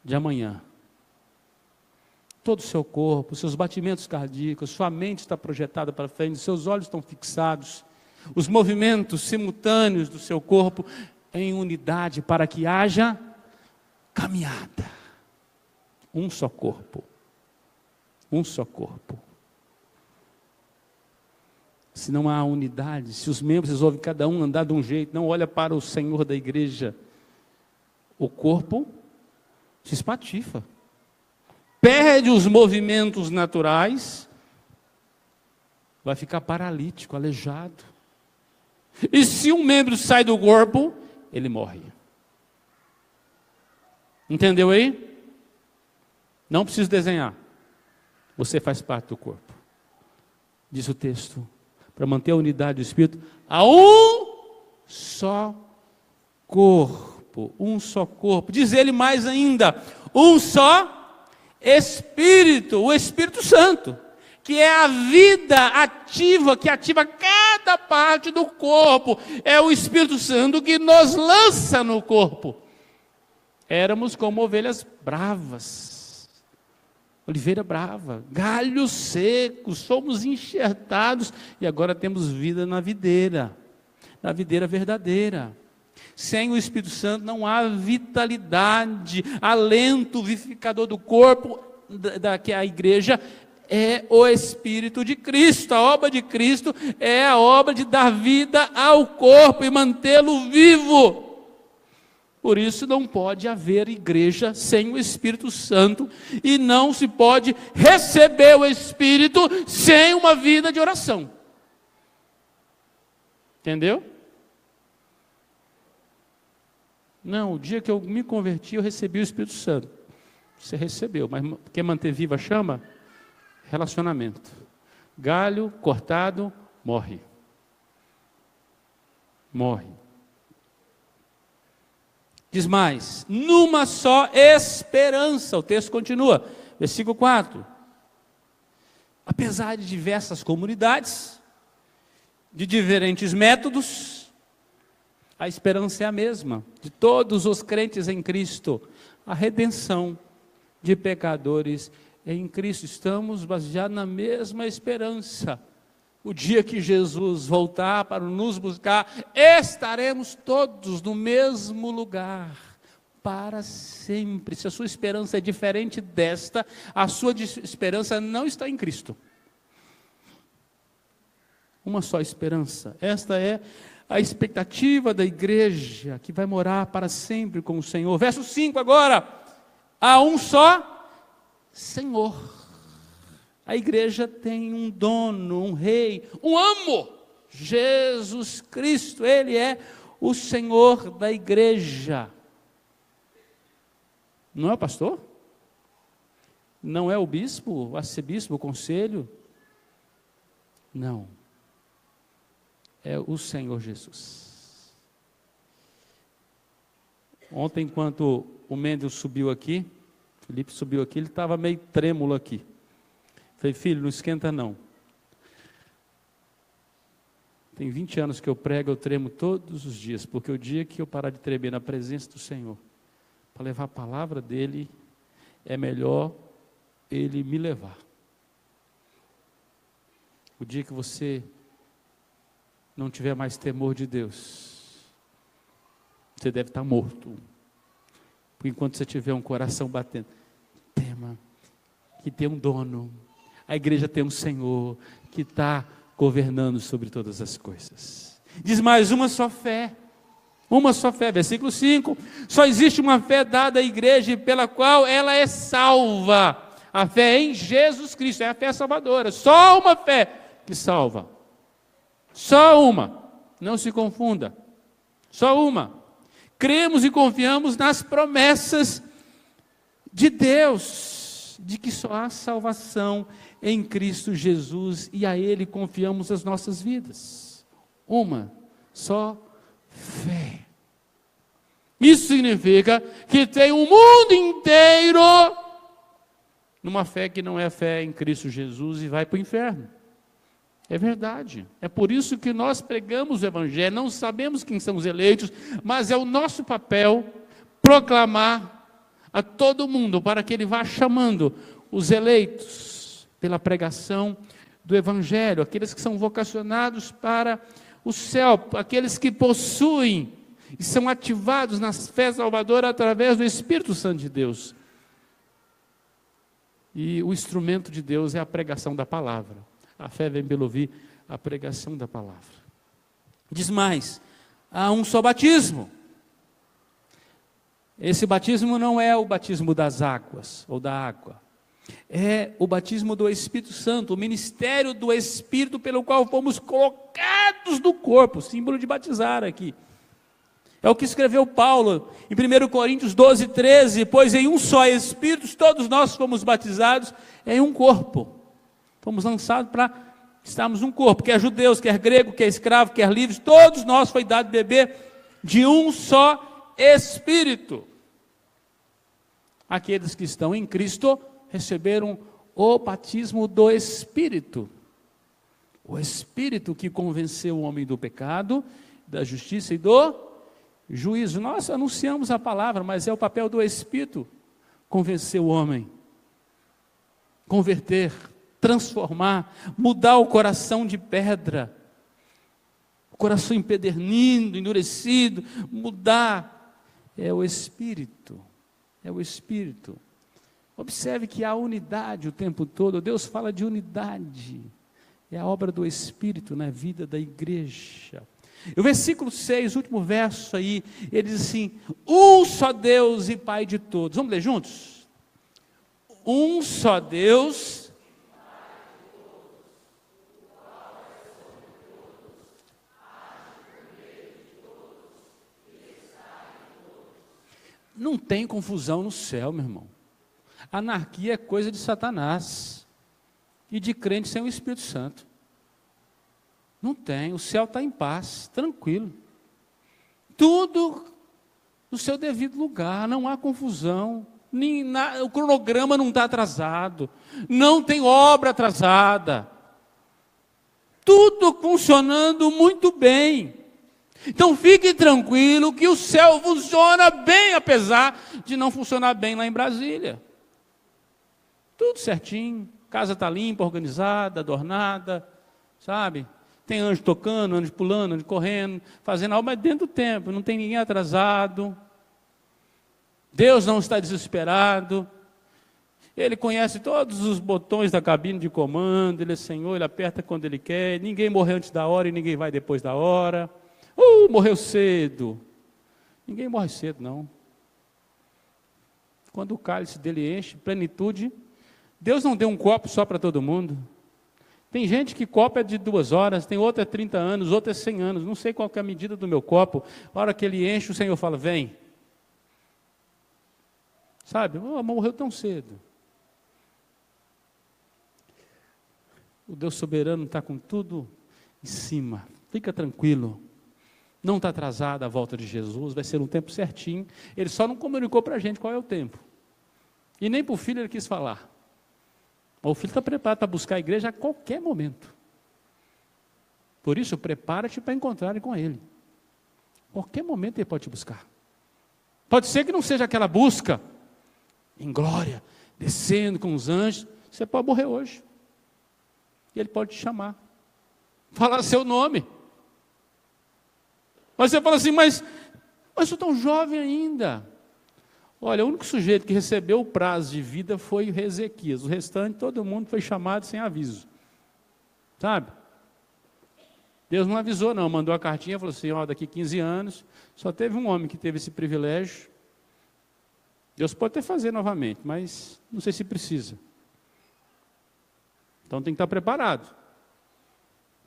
Speaker 3: de amanhã. Todo o seu corpo, seus batimentos cardíacos, sua mente está projetada para frente, seus olhos estão fixados, os movimentos simultâneos do seu corpo em unidade para que haja caminhada. Um só corpo. Um só corpo. Se não há unidade, se os membros resolvem cada um andar de um jeito, não olha para o Senhor da igreja, o corpo se espatifa. Perde os movimentos naturais, vai ficar paralítico, aleijado. E se um membro sai do corpo, ele morre. Entendeu aí? Não preciso desenhar. Você faz parte do corpo. Diz o texto. Para manter a unidade do Espírito, há um só corpo. Um só corpo. Diz ele mais ainda, um só Espírito, o Espírito Santo, que é a vida ativa, que ativa cada parte do corpo. É o Espírito Santo que nos lança no corpo. Éramos como ovelhas bravas. Oliveira brava, galhos secos, somos enxertados e agora temos vida na videira verdadeira. Sem o Espírito Santo não há vitalidade, alento vivificador do corpo, que é a igreja, é o Espírito de Cristo. A obra de Cristo é a obra de dar vida ao corpo e mantê-lo vivo. Por isso não pode haver igreja sem o Espírito Santo e não se pode receber o Espírito sem uma vida de oração. Entendeu? Não, o dia que eu me converti, eu recebi o Espírito Santo. Você recebeu, mas quer manter viva a chama? Relacionamento. Galho cortado, morre. Morre. Diz mais, numa só esperança. O texto continua, versículo 4. Apesar de diversas comunidades, de diferentes métodos, a esperança é a mesma, de todos os crentes em Cristo, a redenção de pecadores em Cristo. Estamos baseados na mesma esperança. O dia que Jesus voltar para nos buscar, estaremos todos no mesmo lugar, para sempre. Se a sua esperança é diferente desta, a sua esperança não está em Cristo. Uma só esperança. Esta é a expectativa da igreja, que vai morar para sempre com o Senhor. Verso 5 agora. Há um só Senhor. A igreja tem um dono, um rei, um amo, Jesus Cristo. Ele é o Senhor da igreja. Não é o pastor? Não é o bispo, o arcebispo, o conselho? Não. É o Senhor Jesus. Ontem, enquanto o Mendes subiu aqui, Felipe subiu aqui, ele estava meio trêmulo aqui. Falei, filho, não esquenta não. Tem 20 anos que eu prego, eu tremo todos os dias, porque o dia que eu parar de tremer na presença do Senhor, para levar a palavra dele, é melhor ele me levar. O dia que você não tiver mais temor de Deus, você deve estar morto. Porque enquanto você tiver um coração batendo, tema que tem um dono. A igreja tem um Senhor que está governando sobre todas as coisas. Diz mais, uma só fé. Uma só fé, versículo 5. Só existe uma fé dada à igreja pela qual ela é salva. A fé em Jesus Cristo, é a fé salvadora. Só uma fé que salva. Só uma. Não se confunda. Só uma. Cremos e confiamos nas promessas de Deus, de que só há salvação em Cristo Jesus, e a Ele confiamos as nossas vidas. Uma só fé. Isso significa que tem um mundo inteiro numa fé que não é fé em Cristo Jesus e vai para o inferno. É verdade. É por isso que nós pregamos o Evangelho. Não sabemos quem são os eleitos, mas é o nosso papel proclamar a todo mundo para que ele vá chamando os eleitos pela pregação do Evangelho, aqueles que são vocacionados para o céu, aqueles que possuem e são ativados na fé salvadora através do Espírito Santo de Deus. E o instrumento de Deus é a pregação da palavra. A fé vem pelo ouvir a pregação da palavra. Diz mais, há um só batismo. Esse batismo não é o batismo das águas ou da água. É o batismo do Espírito Santo, o ministério do Espírito pelo qual fomos colocados no corpo, símbolo de batizar aqui. É o que escreveu Paulo em 1 Coríntios 12, 13, pois em um só Espírito todos nós fomos batizados em um corpo. Fomos lançados para estarmos num corpo, quer judeus, quer grego, quer escravo, quer livres, todos nós foi dado beber de um só Espírito. Aqueles que estão em Cristo receberam o batismo do Espírito. O Espírito que convenceu o homem do pecado, da justiça e do juízo. Nós anunciamos a palavra, mas é o papel do Espírito convencer o homem, converter, transformar, mudar o coração de pedra, o coração empedernido, endurecido, mudar. É o Espírito, é o Espírito. Observe que há unidade o tempo todo. Deus fala de unidade. É a obra do Espírito na vida da igreja. E o versículo 6, último verso aí, ele diz assim, um só Deus e Pai de todos. Vamos ler juntos? Um só Deus. Não tem confusão no céu, meu irmão. Anarquia é coisa de Satanás e de crente sem o Espírito Santo. Não tem, o céu está em paz, tranquilo. Tudo no seu devido lugar, não há confusão, o cronograma não está atrasado, não tem obra atrasada, tudo funcionando muito bem. Então fique tranquilo que o céu funciona bem, apesar de não funcionar bem lá em Brasília. Tudo certinho, casa está limpa, organizada, adornada, sabe? Tem anjo tocando, anjo pulando, anjo correndo, fazendo algo, mas dentro do tempo, não tem ninguém atrasado. Deus não está desesperado. Ele conhece todos os botões da cabine de comando, Ele é Senhor, Ele aperta quando Ele quer, ninguém morre antes da hora e ninguém vai depois da hora. Morreu cedo. Ninguém morre cedo, não. Quando o cálice dele enche, plenitude, Deus não deu um copo só para todo mundo. Tem gente que copo é de 2 horas, tem outra é 30 anos, outra é 100 anos, não sei qual que é a medida do meu copo. A hora que ele enche, o Senhor fala, vem. Sabe, morreu tão cedo. O Deus soberano está com tudo em cima, fica tranquilo. Não está atrasada a volta de Jesus, vai ser um tempo certinho. Ele só não comunicou para a gente qual é o tempo. E nem para o filho ele quis falar. O filho está preparado para buscar a igreja a qualquer momento. Por isso, prepara-te para encontrar com ele. Qualquer momento ele pode te buscar. Pode ser que não seja aquela busca em glória, descendo com os anjos. Você pode morrer hoje. E ele pode te chamar. Falar seu nome. Mas você fala assim, mas eu sou tão jovem ainda. Olha, o único sujeito que recebeu o prazo de vida foi o Ezequias. O restante, todo mundo foi chamado sem aviso. Sabe? Deus não avisou não, mandou a cartinha e falou assim, daqui 15 anos, só teve um homem que teve esse privilégio. Deus pode até fazer novamente, mas não sei se precisa. Então tem que estar preparado.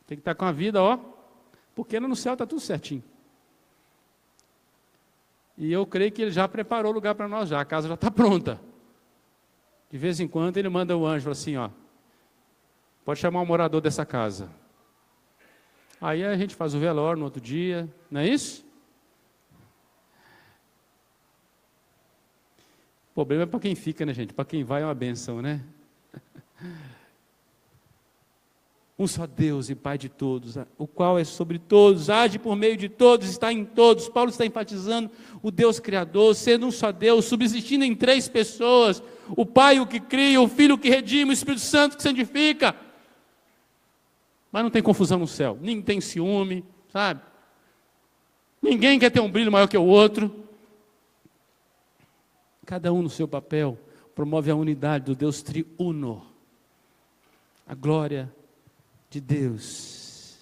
Speaker 3: Tem que estar com a vida, porque no céu está tudo certinho. E eu creio que Ele já preparou o lugar para nós já, a casa já está pronta. De vez em quando Ele manda o anjo assim, pode chamar o morador dessa casa. Aí a gente faz o velório no outro dia, não é isso? O problema é para quem fica, né, gente? Para quem vai é uma bênção, né? Um só Deus e Pai de todos, o qual é sobre todos, age por meio de todos, está em todos. Paulo está enfatizando o Deus Criador, sendo um só Deus, subsistindo em 3 pessoas, o Pai o que cria, o Filho que redime, o Espírito Santo que santifica. Mas não tem confusão no céu, ninguém tem ciúme, sabe? Ninguém quer ter um brilho maior que o outro. Cada um no seu papel promove a unidade do Deus triuno, a glória de Deus.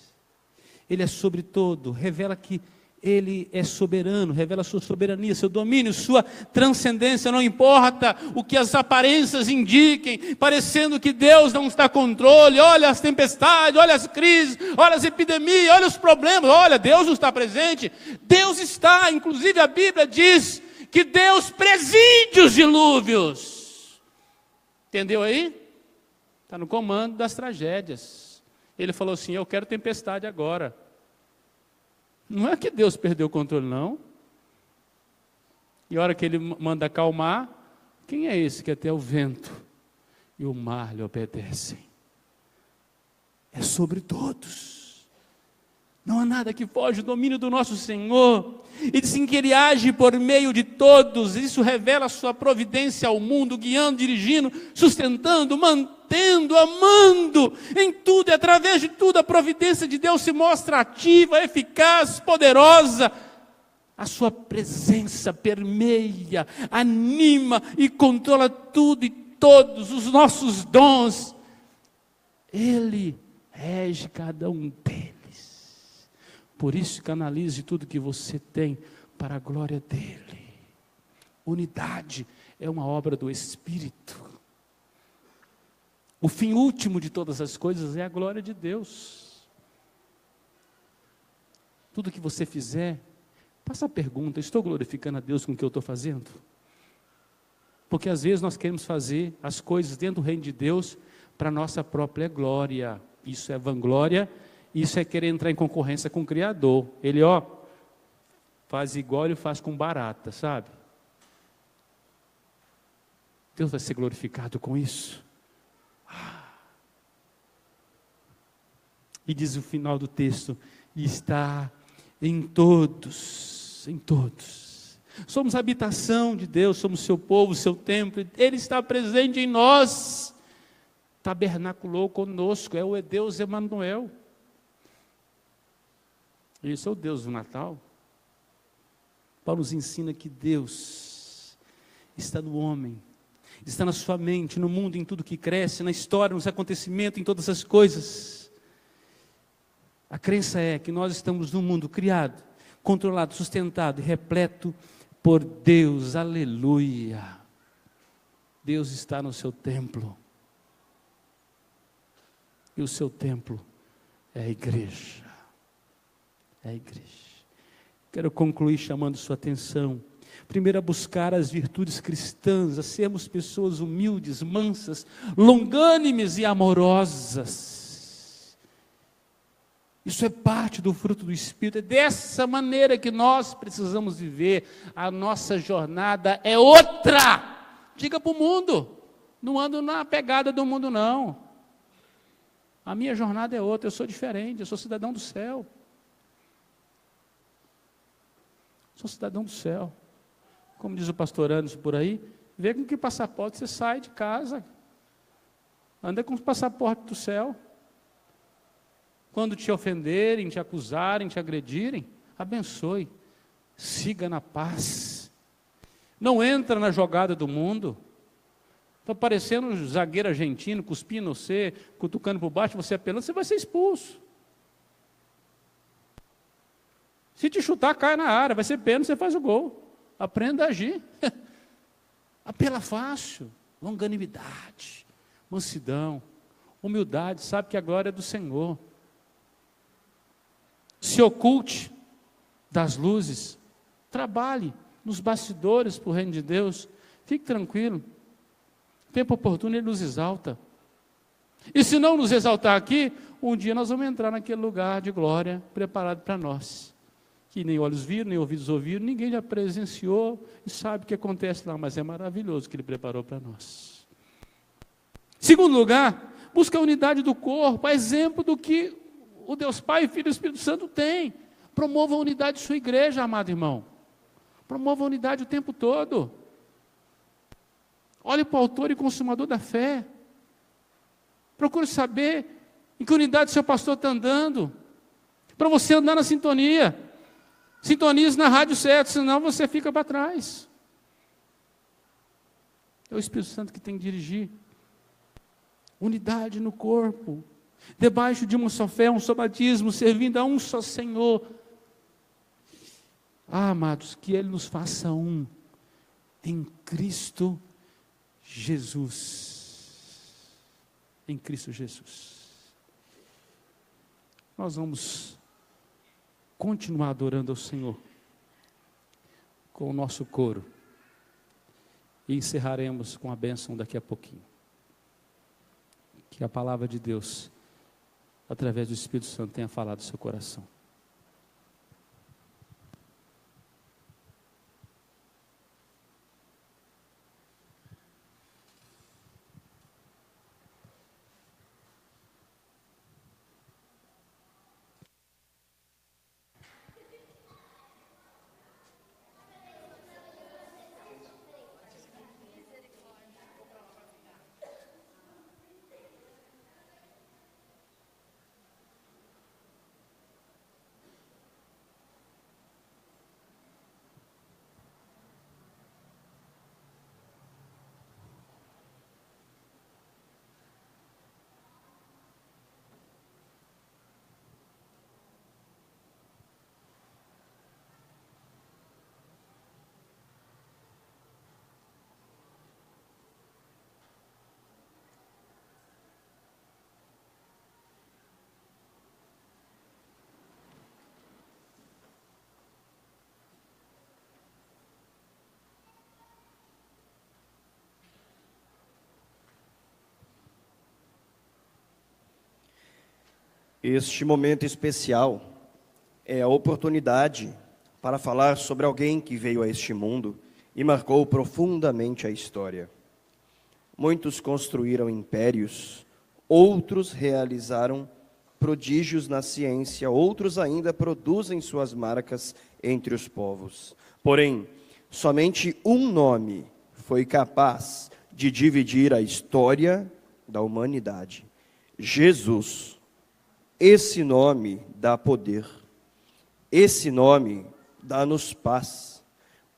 Speaker 3: Ele é sobre todo, revela que Ele é soberano, revela sua soberania, seu domínio, sua transcendência. Não importa o que as aparências indiquem, parecendo que Deus não está no controle. Olha as tempestades, olha as crises, olha as epidemias, olha os problemas. Olha, Deus não está presente. Deus está, inclusive a Bíblia diz que Deus preside os dilúvios. Entendeu aí? Está no comando das tragédias. Ele falou assim, eu quero tempestade agora. Não é que Deus perdeu o controle, não. E a hora que Ele manda acalmar, quem é esse que até o vento e o mar lhe obedecem? É sobre todos. Não há nada que foge do domínio do nosso Senhor. E dizem que Ele age por meio de todos. Isso revela a sua providência ao mundo, guiando, dirigindo, sustentando, mantendo, amando. Em tudo e através de tudo, a providência de Deus se mostra ativa, eficaz, poderosa. A sua presença permeia, anima e controla tudo e todos os nossos dons. Ele rege cada um deles. Por isso, canalize tudo que você tem para a glória dEle. Unidade é uma obra do Espírito. O fim último de todas as coisas é a glória de Deus. Tudo que você fizer, faça a pergunta, estou glorificando a Deus com o que eu estou fazendo? Porque às vezes nós queremos fazer as coisas dentro do reino de Deus para a nossa própria glória. Isso é vanglória. Isso é querer entrar em concorrência com o Criador. Ele, faz igual ele faz com barata, sabe? Deus vai ser glorificado com isso. E diz o final do texto: e está em todos, em todos. Somos a habitação de Deus, somos seu povo, seu templo, Ele está presente em nós, tabernaculou conosco, é o Deus Emanuel. Esse é o Deus do Natal. Paulo nos ensina que Deus está no homem, está na sua mente, no mundo, em tudo que cresce, na história, nos acontecimentos, em todas as coisas. A crença é que nós estamos num mundo criado, controlado, sustentado e repleto por Deus. Aleluia! Deus está no seu templo. E o seu templo é a igreja. É a igreja. Quero concluir chamando sua atenção. Primeiro, a buscar as virtudes cristãs, a sermos pessoas humildes, mansas, longânimes e amorosas. Isso é parte do fruto do Espírito. É dessa maneira que nós precisamos viver. A nossa jornada é outra. Diga para o mundo. Não ando na pegada do mundo, não. A minha jornada é outra. Eu sou diferente. Eu sou cidadão do céu. Sou cidadão do céu. Como diz o pastor Anderson por aí, vê com que passaporte você sai de casa. Anda com o passaporte do céu. Quando te ofenderem, te acusarem, te agredirem, abençoe. Siga na paz. Não entra na jogada do mundo. Está parecendo um zagueiro argentino, cuspindo você, cutucando por baixo, você apelando, você vai ser expulso. Se te chutar, cai na área, vai ser pênalti, você faz o gol. Aprenda a agir. Apela fácil, longanimidade, mansidão, humildade, sabe que a glória é do Senhor. Se oculte das luzes, trabalhe nos bastidores para o reino de Deus, fique tranquilo. Tempo oportuno Ele nos exalta. E se não nos exaltar aqui, um dia nós vamos entrar naquele lugar de glória preparado para nós. Que nem olhos viram, nem ouvidos ouviram, ninguém já presenciou e sabe o que acontece lá, mas é maravilhoso o que Ele preparou para nós. Segundo lugar, busca a unidade do corpo, a exemplo do que o Deus Pai, Filho e Espírito Santo tem. Promova a unidade de sua igreja, amado irmão. Promova a unidade o tempo todo. Olhe para o autor e consumador da fé. Procure saber em que unidade seu pastor está andando, para você andar na sintonia. Sintonize na rádio certa, senão você fica para trás. É o Espírito Santo que tem que dirigir. Unidade no corpo, debaixo de uma só fé, um só batismo, servindo a um só Senhor. Ah, amados, que Ele nos faça um em Cristo Jesus. Em Cristo Jesus. Nós vamos continuar adorando ao Senhor com o nosso coro e encerraremos com a bênção daqui a pouquinho. Que a palavra de Deus, através do Espírito Santo, tenha falado no seu coração.
Speaker 2: Este momento especial é a oportunidade para falar sobre alguém que veio a este mundo e marcou profundamente a história. Muitos construíram impérios, outros realizaram prodígios na ciência, outros ainda produzem suas marcas entre os povos. Porém, somente um nome foi capaz de dividir a história da humanidade: Jesus. Esse nome dá poder, esse nome dá-nos paz,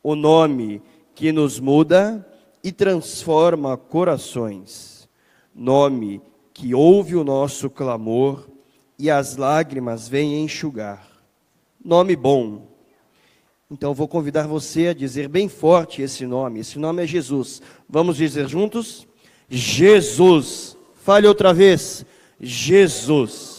Speaker 2: o nome que nos muda e transforma corações, nome que ouve o nosso clamor e as lágrimas vêm enxugar, nome bom. Então vou convidar você a dizer bem forte esse nome é Jesus. Vamos dizer juntos? Jesus. Fale outra vez, Jesus.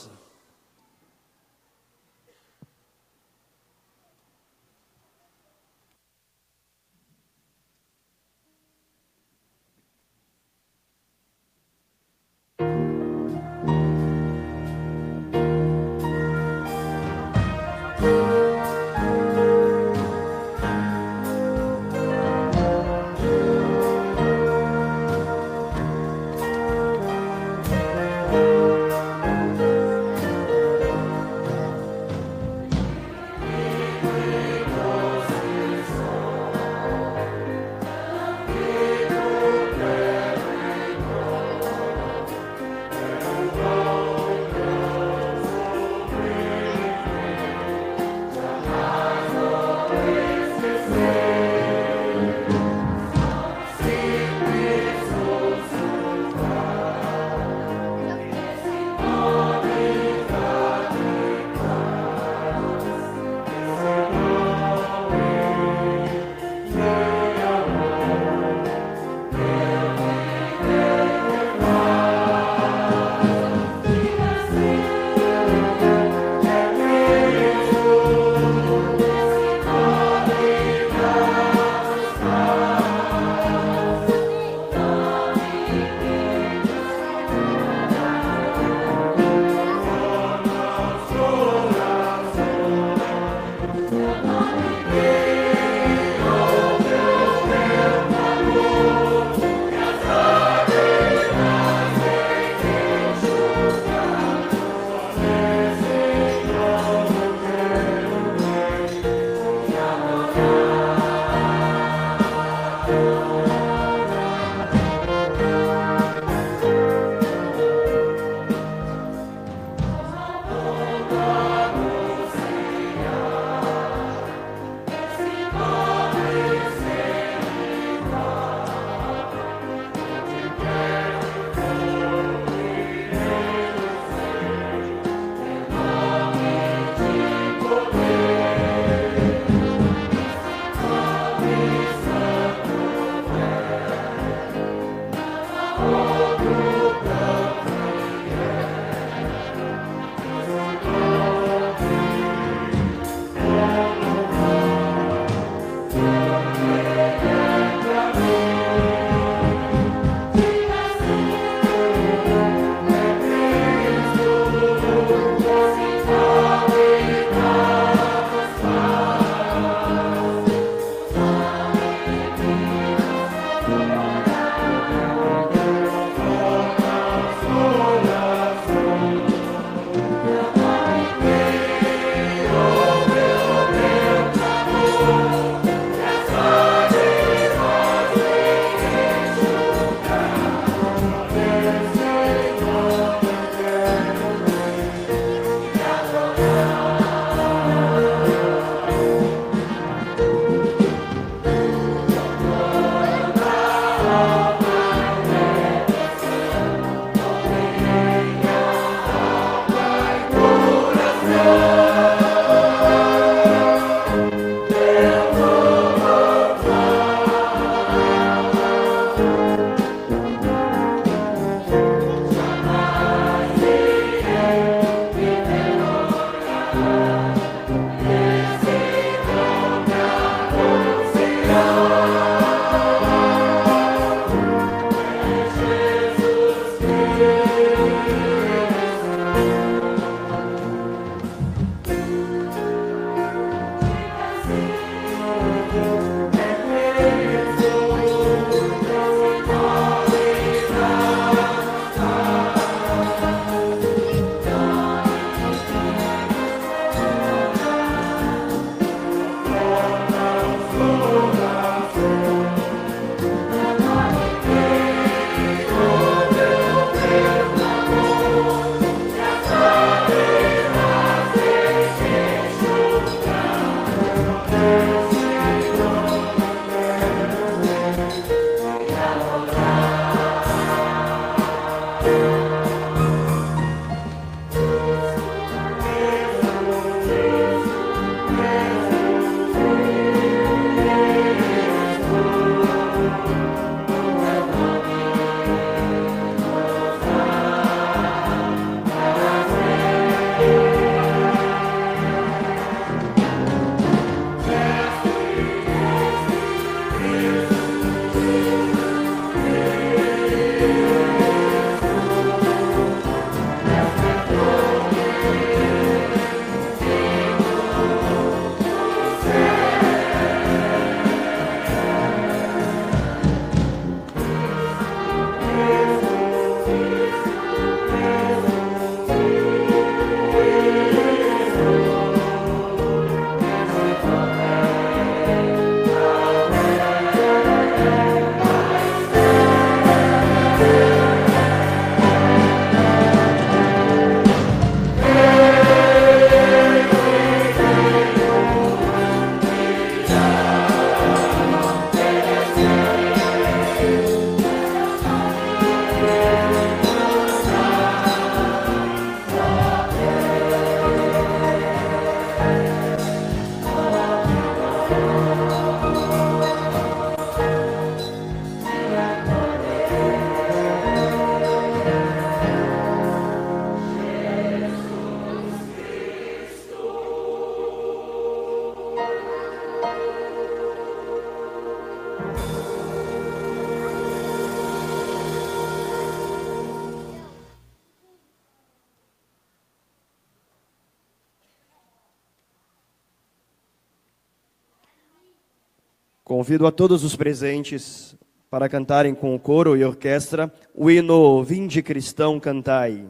Speaker 2: Convido a todos os presentes para cantarem com o coro e orquestra o hino Vinde Cristão Cantai.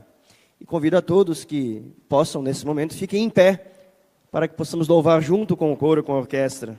Speaker 2: E convido a todos que possam, nesse momento, fiquem em pé, para que possamos louvar junto com o coro e com a orquestra.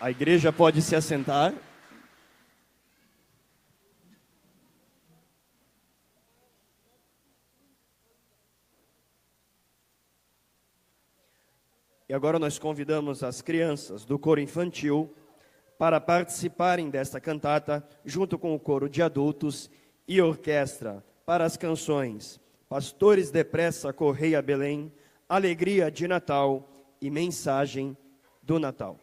Speaker 2: A igreja pode se assentar. E agora nós convidamos as crianças do coro infantil para participarem desta cantata, junto com o coro de adultos e orquestra, para as canções Pastores Depressa Correi a Belém, Alegria de Natal e Mensagem do Natal.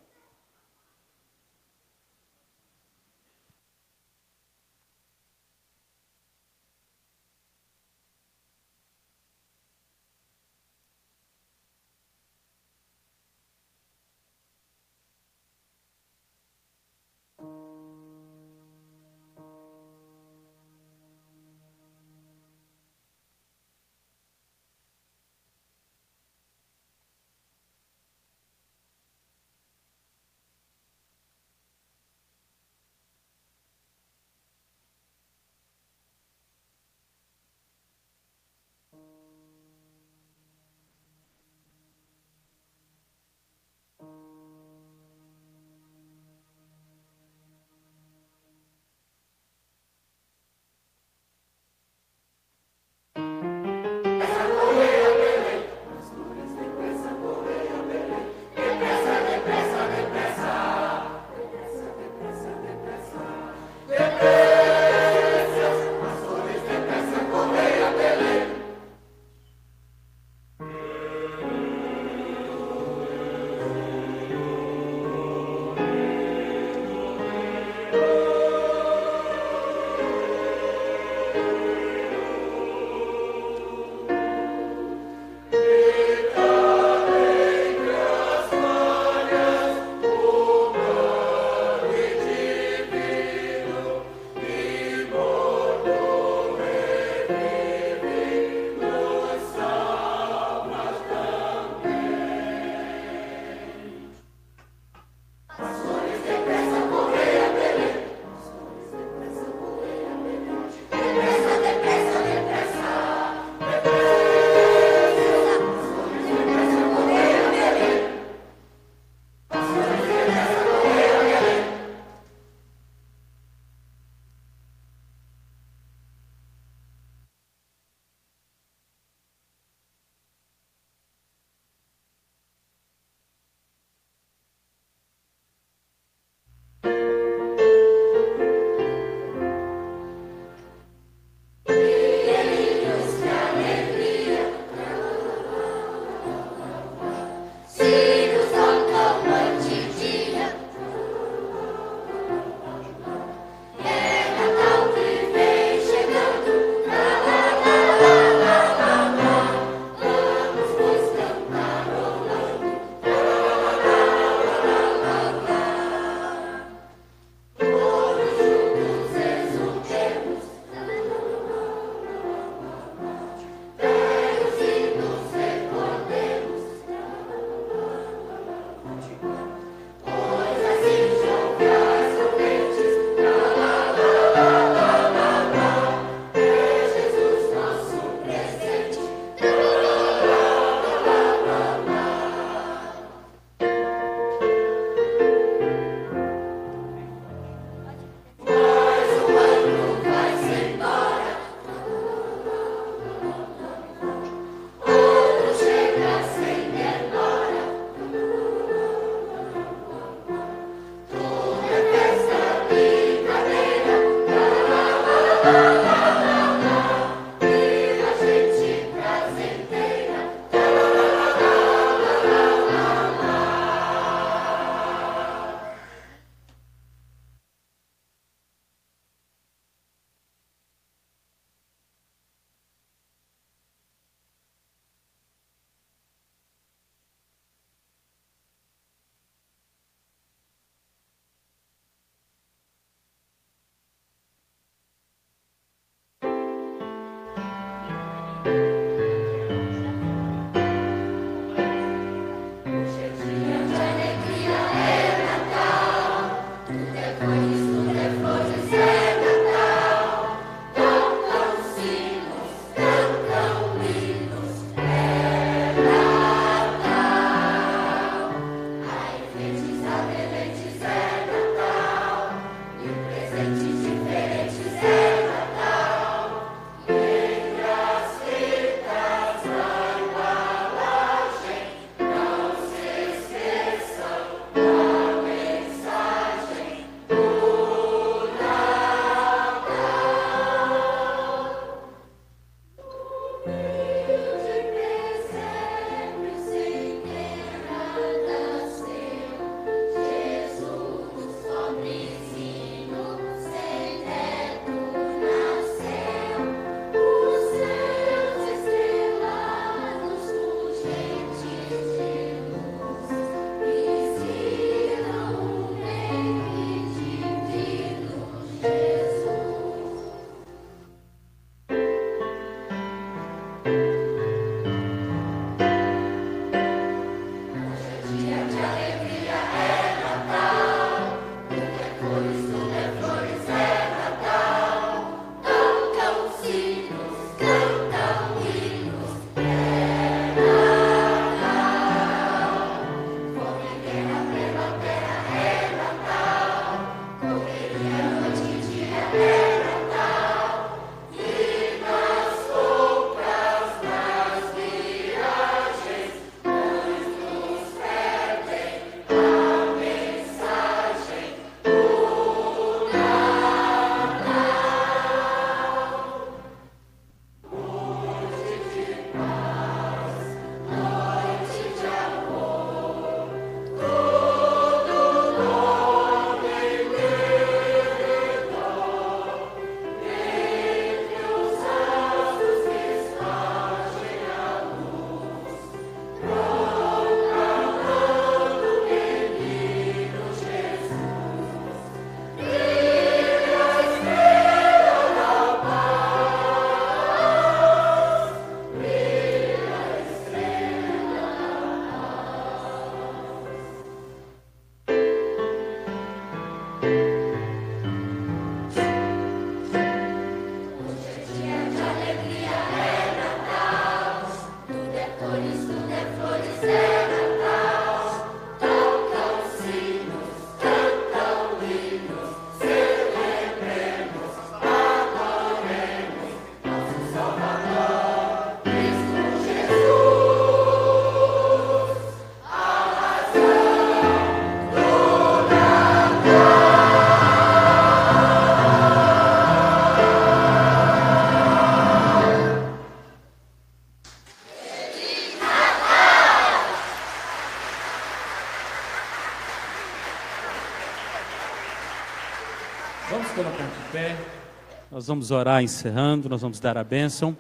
Speaker 3: vamos orar encerrando, nós vamos dar a bênção.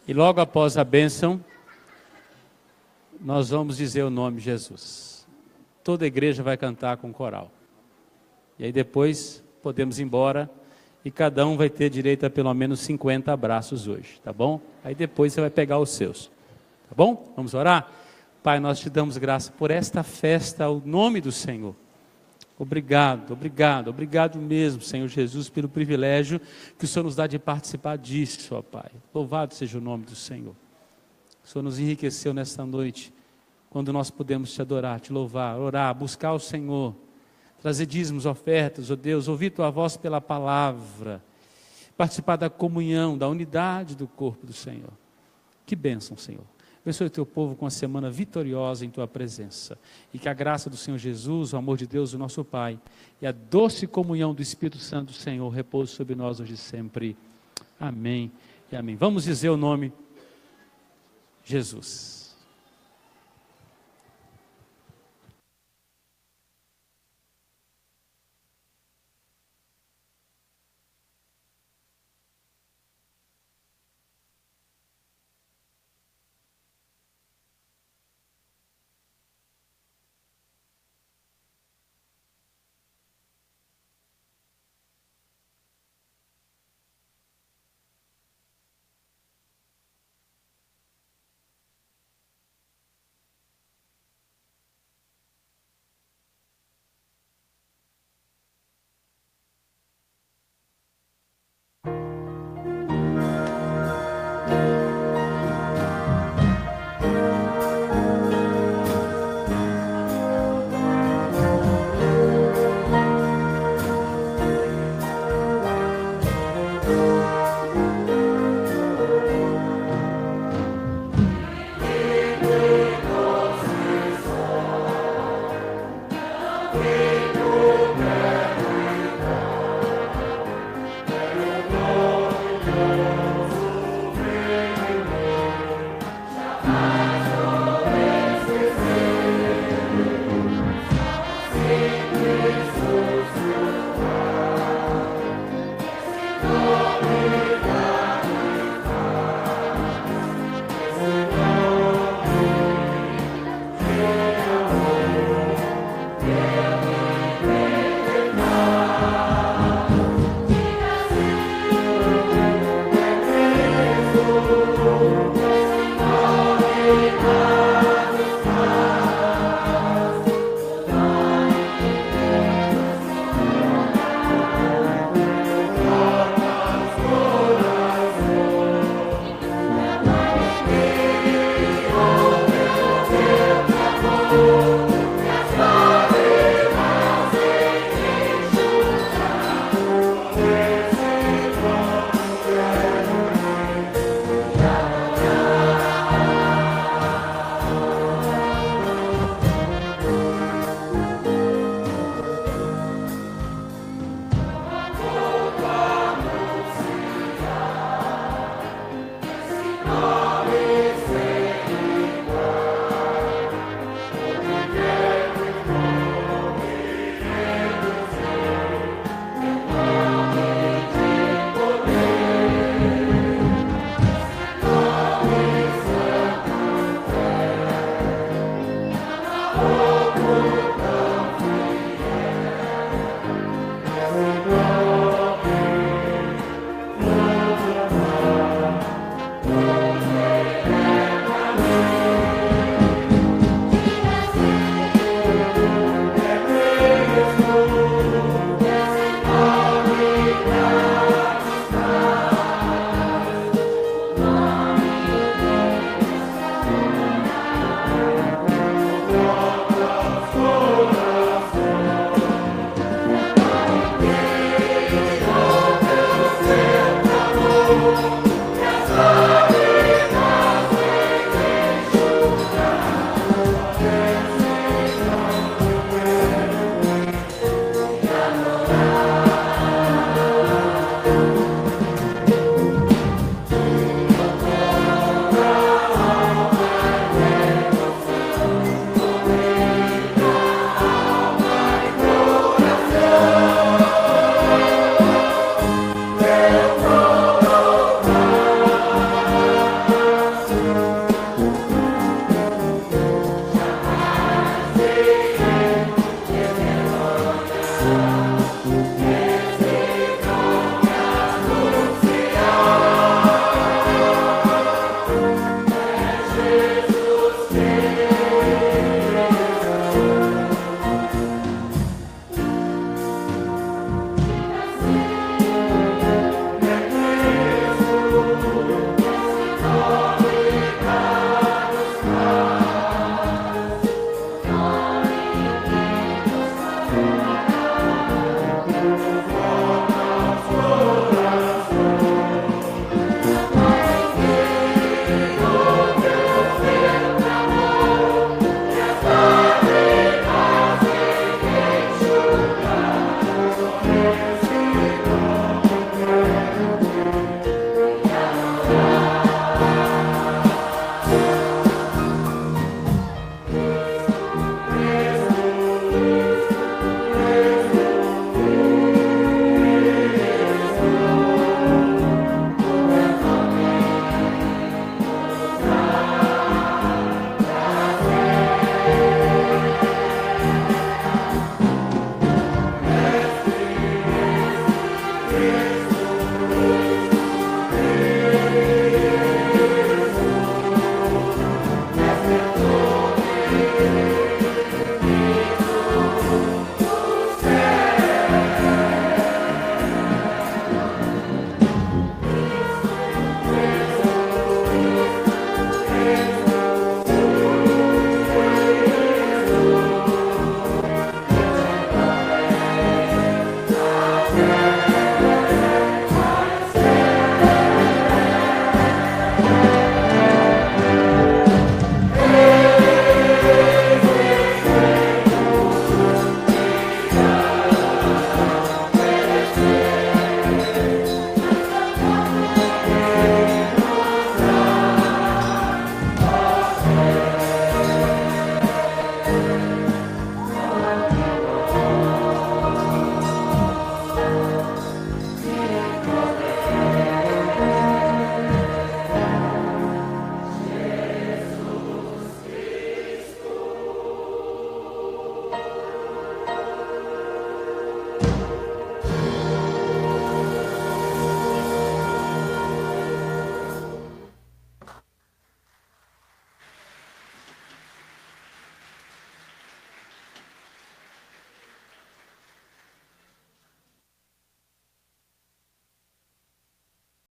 Speaker 3: E logo após a bênção, nós vamos dizer o nome de Jesus. Toda a igreja vai cantar com coral. E aí depois podemos ir embora e cada um vai ter direito a pelo menos 50 abraços hoje, tá bom? Aí depois você vai pegar os seus, tá bom? Vamos orar? Pai, nós te damos graça por esta festa ao nome do Senhor. Obrigado, obrigado, obrigado mesmo, Senhor Jesus, pelo privilégio que o Senhor nos dá de participar disso, ó Pai. Louvado seja o nome do Senhor. O Senhor nos enriqueceu nesta noite, quando nós podemos te adorar, te louvar, orar, buscar o Senhor, trazer dízimos, ofertas, ó Deus, ouvir tua voz pela palavra, participar da comunhão, da unidade do corpo do Senhor. Que bênção, Senhor. Abençoe o teu povo com uma semana vitoriosa em tua presença. E que a graça do Senhor Jesus, o amor de Deus, o nosso Pai, e a doce comunhão do Espírito Santo do Senhor repouse sobre nós hoje e sempre. Amém e amém. Vamos dizer o nome Jesus.